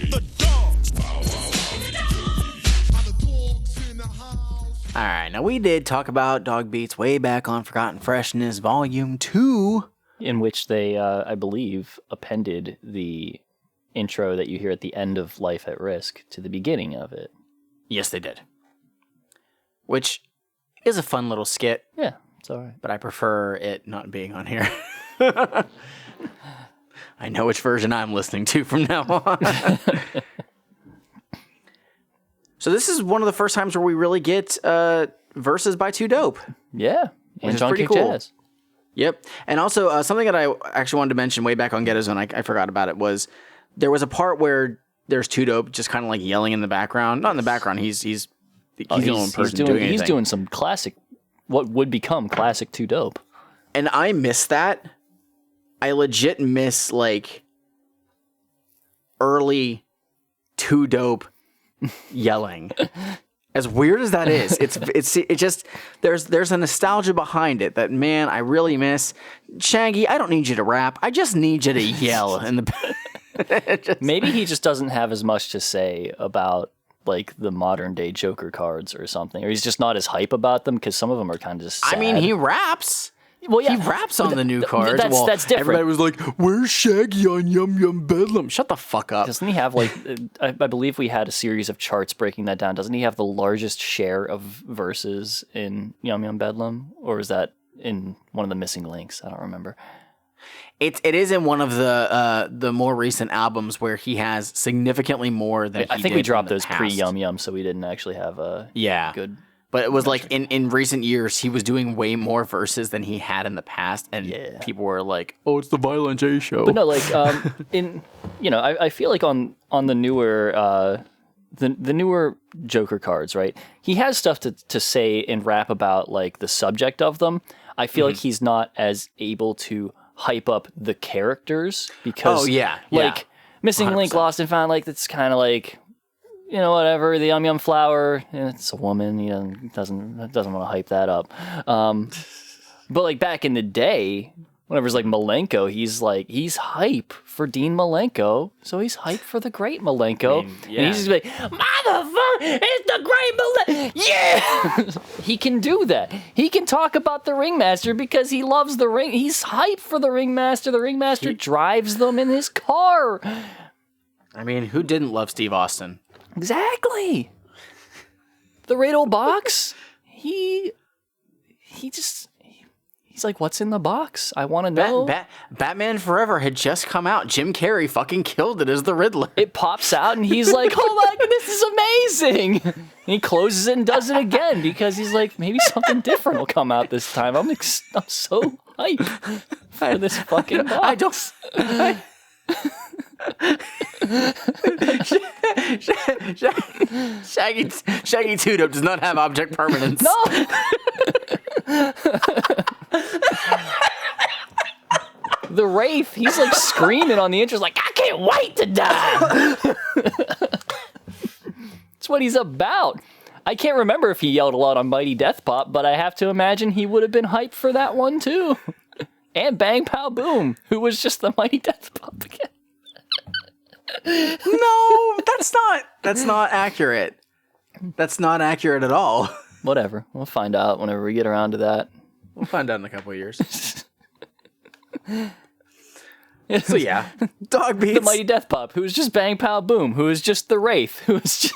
the dogs. Wow, wow, wow. Are the dogs in the house?
All right, now we did talk about dog beats way back on Forgotten Freshness Volume 2.
In which they, I believe, appended the intro that you hear at the end of Life at Risk to the beginning of it.
Yes, they did. Which is a fun little skit.
Yeah, it's all right.
But I prefer it not being on here. I know which version I'm listening to from now on. So this is one of the first times where we really get verses by Too Dope.
Yeah, and John
pretty
Kick
cool.
Jazz.
Yep. And also something that I actually wanted to mention way back on Ghetto Zone, I forgot about it, was there was a part where there's Too Dope just kind of like yelling in the background. Not in the background. He's the only person doing anything.
He's doing some classic, what would become classic Too Dope.
And I miss that. I legit miss like early Too Dope yelling. As weird as that is, it just there's a nostalgia behind it that, man, I really miss. Shaggy, I don't need you to rap. I just need you to yell in the.
Maybe he just doesn't have as much to say about like the modern day Joker cards or something, or he's just not as hype about them because some of them are kind of just sad.
I mean, he raps.
Well, yeah,
he raps on the new cards.
That's different.
Everybody was like, "Where's Shaggy on Yum Yum Bedlam?" Shut the fuck up.
Doesn't he have like? I believe we had a series of charts breaking that down. Doesn't he have the largest share of verses in Yum Yum Bedlam, or is that in one of the missing links? I don't remember.
It is in one of the more recent albums where he has significantly more than
I
he
think
did
we dropped
in the
those
past.
pre-Yum Yum, so we didn't actually have a good...
But it was like in recent years, he was doing way more verses than he had in the past, and people were like, "Oh, it's the Violent J show."
But no, like I feel like on the newer the newer Joker cards, right? He has stuff to say and rap about like the subject of them. I feel like he's not as able to hype up the characters because Missing
100%.
Link, Lost and Found, like that's kind of like, whatever, the Yum Yum Flower, it's a woman, doesn't want to hype that up. But like back in the day, whenever it's like Malenko, he's hype for Dean Malenko, so he's hype for the great Malenko. And he's just like, motherfucker, it's the great Malenko. Yeah! He can do that. He can talk about the Ringmaster because he loves the ring. He's hype for the Ringmaster. The Ringmaster drives them in his car.
I mean, who didn't love Steve Austin?
Exactly. The Riddle box. He's like, what's in the box? I want to know.
Batman Forever had just come out. Jim Carrey fucking killed it as the Riddler.
It pops out and he's like, oh my god, this is amazing. And he closes it and does it again because he's like, maybe something different will come out this time. I'm so hyped for this fucking box.
Shaggy Two-Dope does not have object permanence.
No. The Wraith, he's like screaming on the intro, like, I can't wait to die. That's what he's about. I can't remember if he yelled a lot on Mighty Death Pop, but I have to imagine he would have been hyped for that one too. And Bang Pow Boom, who was just the Mighty Death Pop again.
No, that's not accurate. That's not accurate at all.
Whatever. We'll find out whenever we get around to that.
We'll find out in a couple of years. So yeah, Dog Beats.
The Mighty Death Pop, who was just Bang Pow Boom, who was just the Wraith, who was just...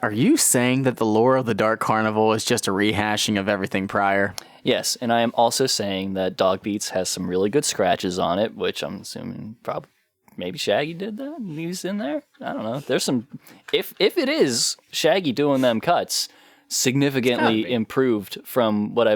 Are you saying that the lore of the Dark Carnival is just a rehashing of everything prior?
Yes, and I am also saying that Dog Beats has some really good scratches on it, which I'm assuming maybe Shaggy did that. He's in there. I don't know. There's some. If it is Shaggy doing them cuts, significantly improved from what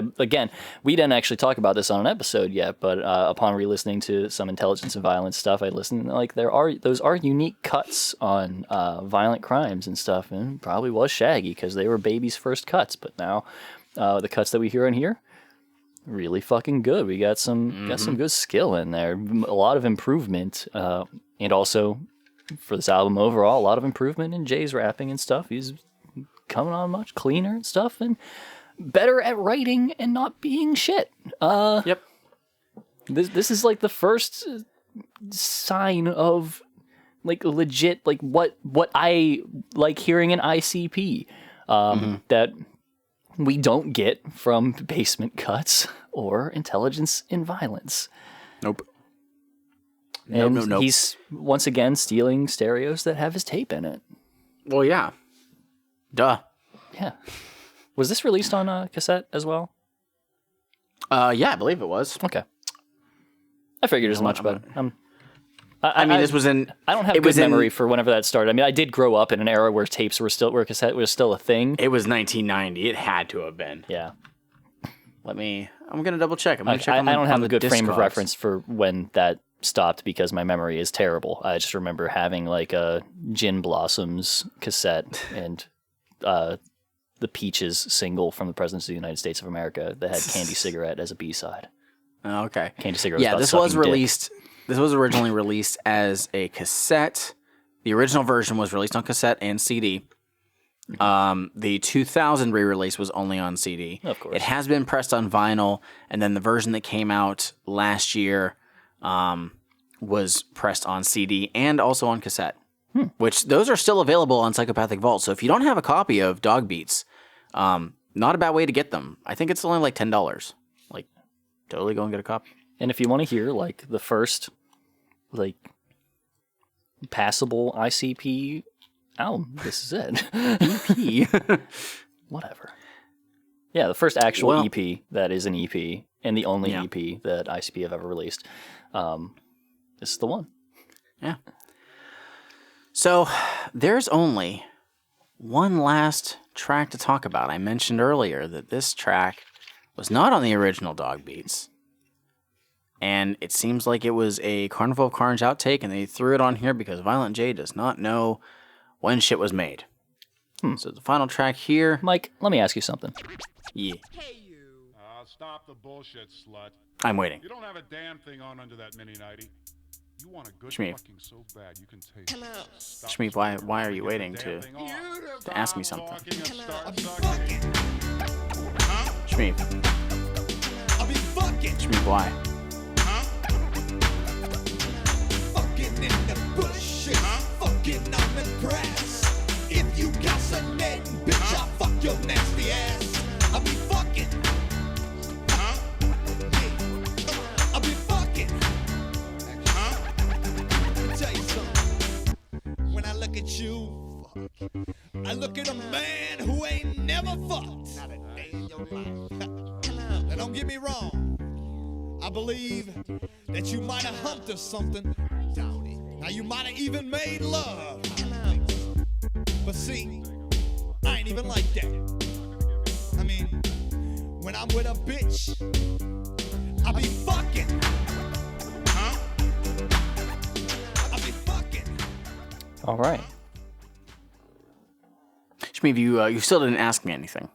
we didn't actually talk about this on an episode yet, but upon re-listening to some Intelligence and Violence stuff, I listened, like those are unique cuts on violent crimes and stuff, and probably was Shaggy because they were Baby's first cuts, but now the cuts that we hear in here, really fucking good. We got some good skill in there, a lot of improvement, and also for this album overall, a lot of improvement in Jay's rapping and stuff. He's coming on much cleaner and stuff, and better at writing and not being shit.
Yep.
This is like the first sign of like legit, like what I like hearing in ICP that we don't get from Bass-Ment Cuts or Intelligence in Violence.
Nope.
And he's once again stealing stereos that have his tape in it.
Well, yeah. Duh.
Yeah. Was this released on cassette as well?
Yeah, I believe it was.
Okay. I figured as much, but
this was in.
I don't have good memory for whenever that started. I mean, I did grow up in an era where tapes where cassette was still a thing.
It was 1990. It had to have been.
Yeah.
I'm gonna double check.
I don't have a good frame of reference for when that stopped because my memory is terrible. I just remember having like a Gin Blossoms cassette and the Peaches single from the Presidents of the United States of America that had Candy Cigarette as a B-side.
Oh, okay.
Candy Cigarette.
Yeah, this was released. This was originally released as a cassette. The original version was released on cassette and CD. The 2000 re-release was only on CD.
Of course.
It has been pressed on vinyl, and then the version that came out last year was pressed on CD and also on cassette. Which those are still available on Psychopathic Vault. So if you don't have a copy of Dog Beats, not a bad way to get them. I think it's only like $10. Like, totally go and get a copy.
And if you want to hear like the first like passable ICP album, this is it.
EP.
Whatever. Yeah, the first actual
Well-
EP that is an EP, and the only
Yeah.
EP that ICP have ever released. This is the one.
Yeah. So there's only one last track to talk about. I mentioned earlier that this track was not on the original Dog Beats. And it seems like it was a Carnival of Carnage outtake, and they threw it on here because Violent J does not know when shit was made. So the final track here.
Mike, let me ask you something.
Yeah,
Stop the bullshit, slut.
I'm waiting.
You don't have a damn thing on under that mini nightie. You want a good
Schmeev.
fucking so bad you can taste it. Stop
Schmeev, why are you waiting to ask me something? Schmeev.
I'll be fucking,
Schmeev, why?
fucking in the bushes, fucking on the grass. If you got some net, bitch, I'll fuck your nasty ass. I'll be fucking, yeah. I'll be fucking, Let me tell you something. When I look at you, I look at a man who ain't never fucked. Not a day in your life. Now don't get me wrong. I believe that you might have humped or something. Doubt it. Now you might have even made love. But see, I ain't even like that. I mean, when I'm with a bitch, I be fucking. I be fucking.
All right.
Schmeev, you still didn't ask me anything.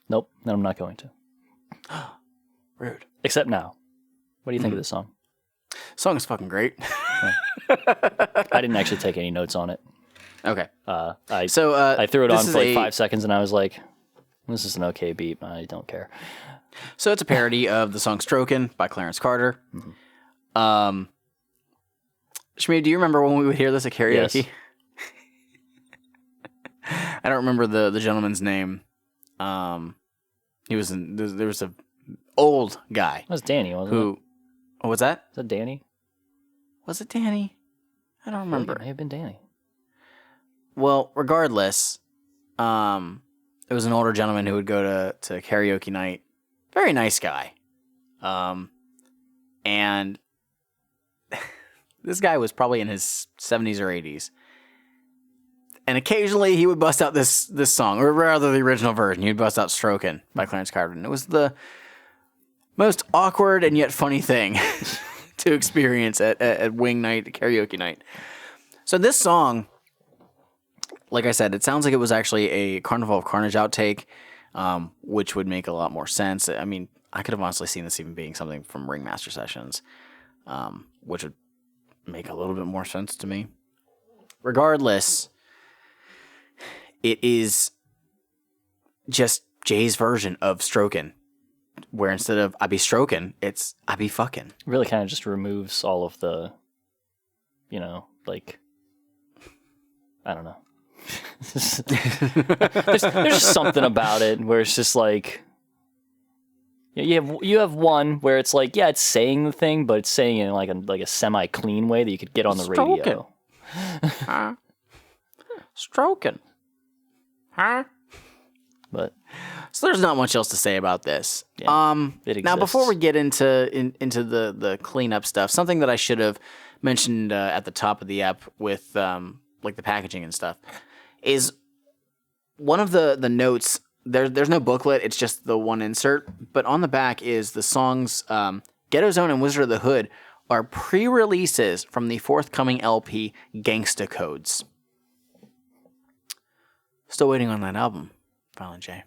Nope, no, I'm not going to.
Rude.
Except now. What do you think of this song?
Song is fucking great.
I didn't actually take any notes on it.
Okay.
I
So
threw it
this
on
is
for like
a-
5 seconds, and I was like, this is an okay beat. I don't care.
So it's a parody of the song "Strokin" by Clarence Carter. Schmeev, do you remember when we would hear this at karaoke?
Yes.
I don't remember the gentleman's name. He was there was a old guy
That was Danny, wasn't it?
who. Oh, what's that?
Is that Danny?
Was it Danny? I don't
I think
remember.
It may have been Danny.
Well, regardless, it was an older gentleman who would go to karaoke night. Very nice guy. And this guy was probably in his 70s or 80s. And occasionally he would bust out this song, or rather the original version. He would bust out "Strokin" by Clarence Carter. And it was the most awkward and yet funny thing to experience at wing night, karaoke night. So this song, like I said, it sounds like it was actually a Carnival of Carnage outtake, which would make a lot more sense. I mean, I could have honestly seen this even being something from Ringmaster Sessions, which would make a little bit more sense to me. Regardless, it is just Jay's version of "Strokin'," where instead of "I be stroking," it's "I be fucking."
Really kind of just removes all of the, like, I don't know. there's just something about it where it's just like, you have one where it's like, yeah, it's saying the thing, but it's saying it in like a semi-clean way that you could get on the radio.
Huh? Stroking. Huh?
But
So there's not much else to say about this.
Yeah, it
now, before
exists.
we get into the cleanup stuff, something that I should have mentioned at the top of the app with like the packaging and stuff is one of the notes. There's no booklet; it's just the one insert. But on the back is the songs "Ghetto Zone" and "Wizard of the Hood" are pre-releases from the forthcoming LP "Gangsta Codes." Still waiting on that album, Violent J.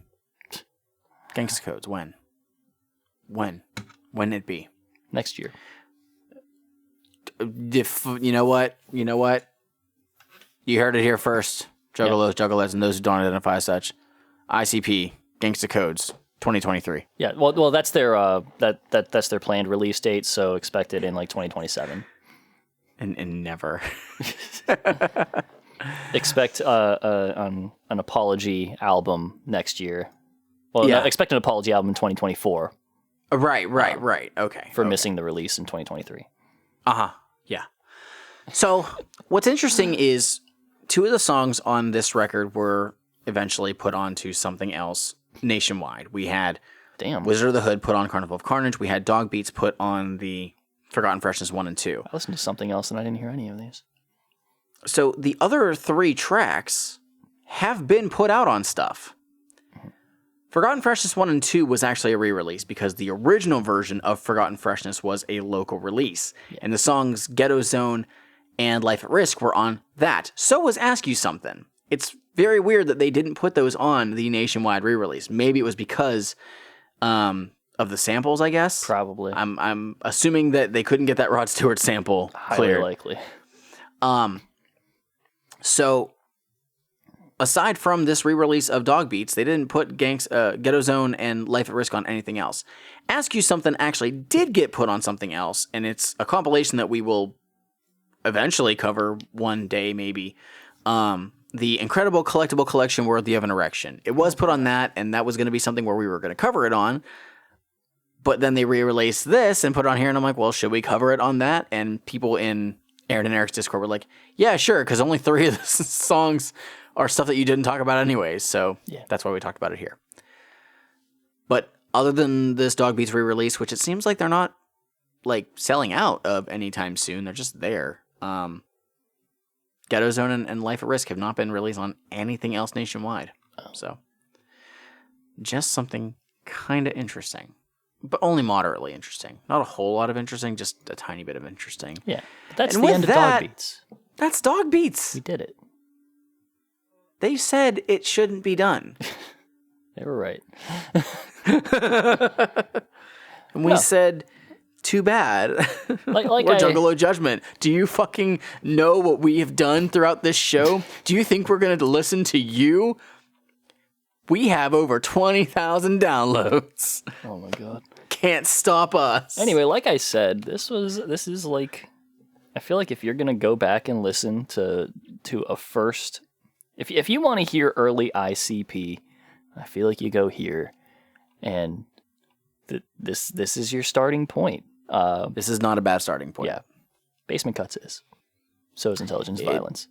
Gangsta Codes, when? When it be?
next year.
You know what? You heard it here first. Juggalos, Juggalettes, and those who don't identify as such. ICP, Gangsta Codes, 2023.
Yeah, well, that's their that's their planned release date, so expect it in like 2027.
And never.
Expect an apology album next year. Well,
Yeah.
no, expect an apology album in 2024
Right. Okay.
for missing the release in 2023.
Yeah. So what's interesting is 2 of the songs on this record were eventually put onto something else nationwide. We had
Damn.
Wizard of the Hood put on Carnival of Carnage. We had Dog Beats put on the Forgotten Freshness 1 and 2.
I listened to something else and I didn't hear any of these.
So the other 3 tracks have been put out on stuff. Forgotten Freshness 1 and 2 was actually a re-release because the original version of Forgotten Freshness was a local release. Yeah. And the songs Ghetto Zone and Life at Risk were on that. So was Ask You Something. It's very weird that they didn't put those on the nationwide re-release. Maybe it was because of the samples, I guess.
Probably.
I'm assuming that they couldn't get that Rod Stewart sample cleared.
Highly likely.
So, aside from this re-release of Dog Beats, they didn't put Ghetto Zone and Life at Risk on anything else. Ask You Something actually did get put on something else, and it's a compilation that we will eventually cover one day, maybe. The Incredible Collectible Collection Worthy of an Erection. It was put on that, and that was going to be something where we were going to cover it on. But then they re-released this and put it on here, and I'm like, well, should we cover it on that? And people in Aaron and Eric's Discord were like, yeah, sure, because only 3 of the songs are stuff that you didn't talk about anyways, so that's why we talked about it here. But other than this Dog Beats re-release, which it seems like they're not like selling out of anytime soon, they're just there. Ghetto Zone and Life at Risk have not been released on anything else nationwide. So, just something kind of interesting. But only moderately interesting. Not a whole lot of interesting, just a tiny bit of interesting.
Yeah. That's the end of Dog Beats.
That's Dog Beats.
We did it.
They said it shouldn't be done.
They were right.
And we said, too bad.
Like
We're Juggalo Judgment. Do you fucking know what we have done throughout this show? Do you think we're going to listen to you? We have over 20,000 downloads.
Oh my god.
Can't stop us.
Anyway, like I said, this is like, I feel like if you're gonna go back and listen to a first, if you want to hear early ICP, I feel like you go here, and this is your starting point.
This is not a bad starting point.
Yeah, Bass-Ment Cuts is. So is Intelligence Violence.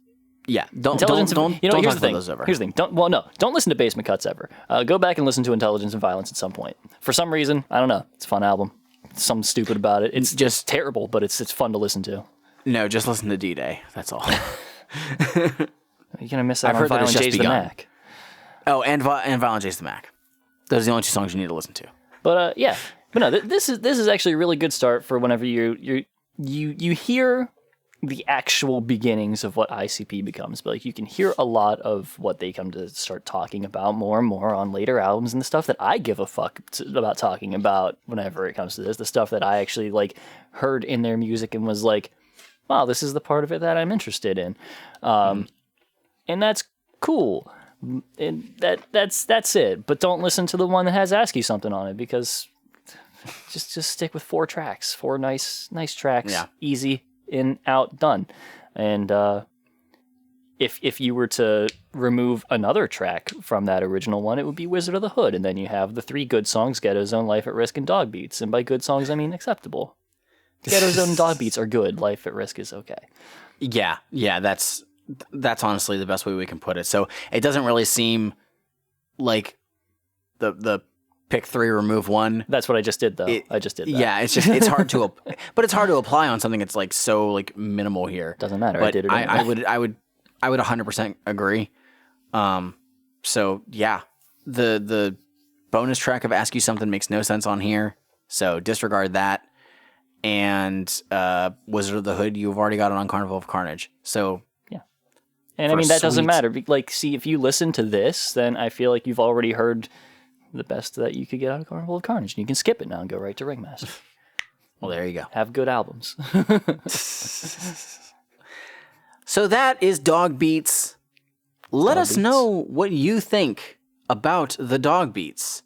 Yeah, don't
here's
talk
the
about
thing.
those ever.
Here's the thing. Don't listen to Bass-Ment Cuts ever. Go back and listen to Intelligence and Violence at some point. For some reason, I don't know. It's a fun album. Something stupid about it. It's just terrible, but it's fun to listen to.
No, just listen to D-Day. That's all.
You're gonna miss out on Violent J's the Mac.
Oh, and Violent J's the Mac. Those are the only 2 songs you need to listen to.
But yeah, but no, this is actually a really good start for whenever you hear the actual beginnings of what ICP becomes. But like, you can hear a lot of what they come to start talking about more and more on later albums, and the stuff that I give a fuck about talking about whenever it comes to this, the stuff that I actually like heard in their music and was like, wow, this is the part of it that I'm interested in. And that's cool. And that's it. But don't listen to the one that has Ask You Something on it, because just stick with 4 tracks, 4 nice tracks, easy, in, out, done. And if you were to remove another track from that original one, it would be Wizard of the Hood, and then you have the 3 good songs, Ghetto Zone, Life at Risk, and Dog Beats. And by good songs, I mean acceptable. Ghetto Zone and Dog Beats are good. Life at Risk is okay.
Yeah, that's honestly the best way we can put it. So it doesn't really seem like the pick 3, remove 1.
That's what I just did, though. I just did that.
Yeah, it's hard to, but it's hard to apply on something that's like so like minimal here.
Doesn't matter.
But
I did it. Anyway.
I would 100% agree. So yeah, the bonus track of Ask You Something makes no sense on here, so disregard that. And Wizard of the Hood, you've already got it on Carnival of Carnage. So
yeah, and I mean that doesn't matter. Like, see, if you listen to this, then I feel like you've already heard the best that you could get out of Carnival of Carnage, and you can skip it now and go right to Ringmaster.
Well, there you go.
Have good albums.
So that is Dog Beats. Let us know what you think about the Dog Beats.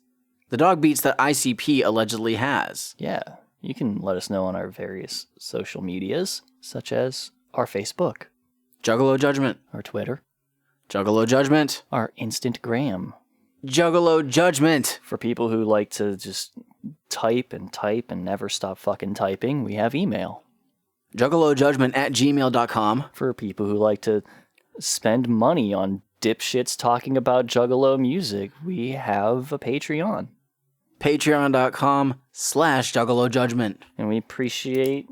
The Dog Beats that ICP allegedly has.
Yeah, you can let us know on our various social medias, such as our Facebook,
Juggalo Judgment,
our Twitter,
Juggalo Judgment,
our Instagram,
Juggalo Judgment.
For people who like to just type and never stop fucking typing, we have email.
JuggaloJudgment@gmail.com.
For people who like to spend money on dipshits talking about Juggalo music, we have a Patreon.
Patreon.com/JuggaloJudgment.
And we appreciate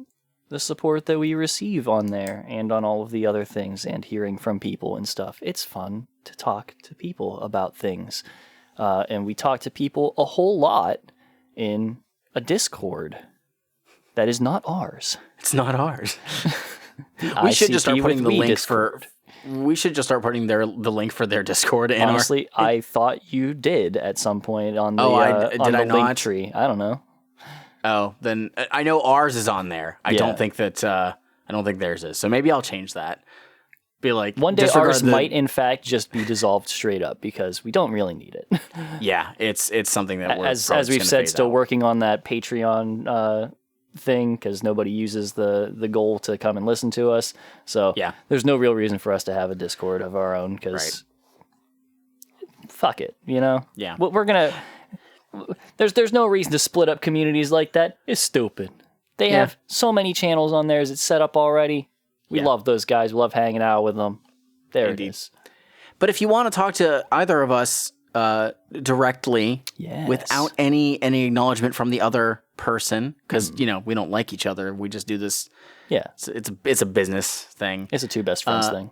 the support that we receive on there and on all of the other things and hearing from people and stuff. It's fun to talk to people about things. And we talk to people a whole lot in a Discord that is not ours.
It's not ours. We should just start putting the link
Discord.
We should just start putting the link for their Discord.
Honestly, I thought you did at some point on the,
did I not?
link tree. I don't know.
Oh, then I know ours is on there. I don't think that I don't think theirs is. So maybe I'll change that. Be like,
one day ours might in fact just be dissolved straight up because we don't really need it.
Yeah, it's something that we're
as we've said, still working on that Patreon thing because nobody uses the goal to come and listen to us. So
yeah,
there's no real reason for us to have a Discord of our own because fuck it, you know.
Yeah,
we're gonna. There's no reason to split up communities like that. It's stupid. They have so many channels on theirs. It's set up already. We love those guys. We love hanging out with them. There it is.
But if you want to talk to either of us directly without any acknowledgement from the other person, because you know we don't like each other, we just do this. Yeah, it's a business thing.
It's a two best friends thing.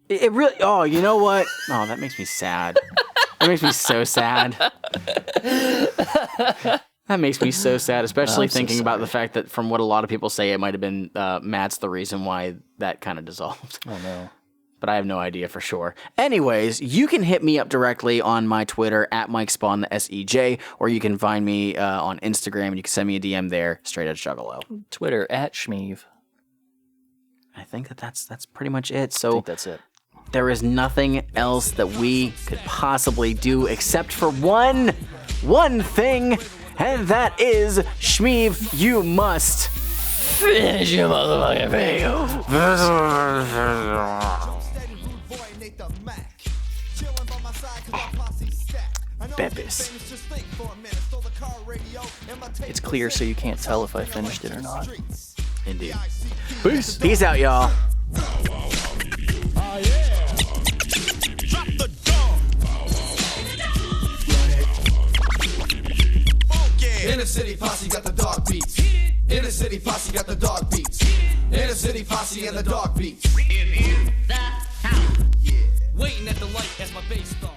It really. Oh, you know what? Oh, that makes me sad. That makes me so sad. That makes me so sad, especially thinking about the fact that from what a lot of people say, it might have been Matt's the reason why that kind of dissolved.
Oh, no.
But I have no idea for sure. Anyways, you can hit me up directly on my Twitter, @MikeSpawn, the SEJ, or you can find me on Instagram, and you can send me a DM there, straight at Juggalo.
Twitter, @Schmeev.
I think that's pretty much it. So
I think that's it.
There is nothing else that we could possibly do except for one thing, and that is, Schmeev, you must
finish your motherfucking video.
Beppis.
It's clear so you can't tell if I finished it or not.
Indeed. Peace. Peace out, y'all.
Inner City Posse got the dog beats. Inner City Posse got the dog beats. Inner City Posse and the dog beats.
In the house. Yeah. Waiting at the light as my bass thump.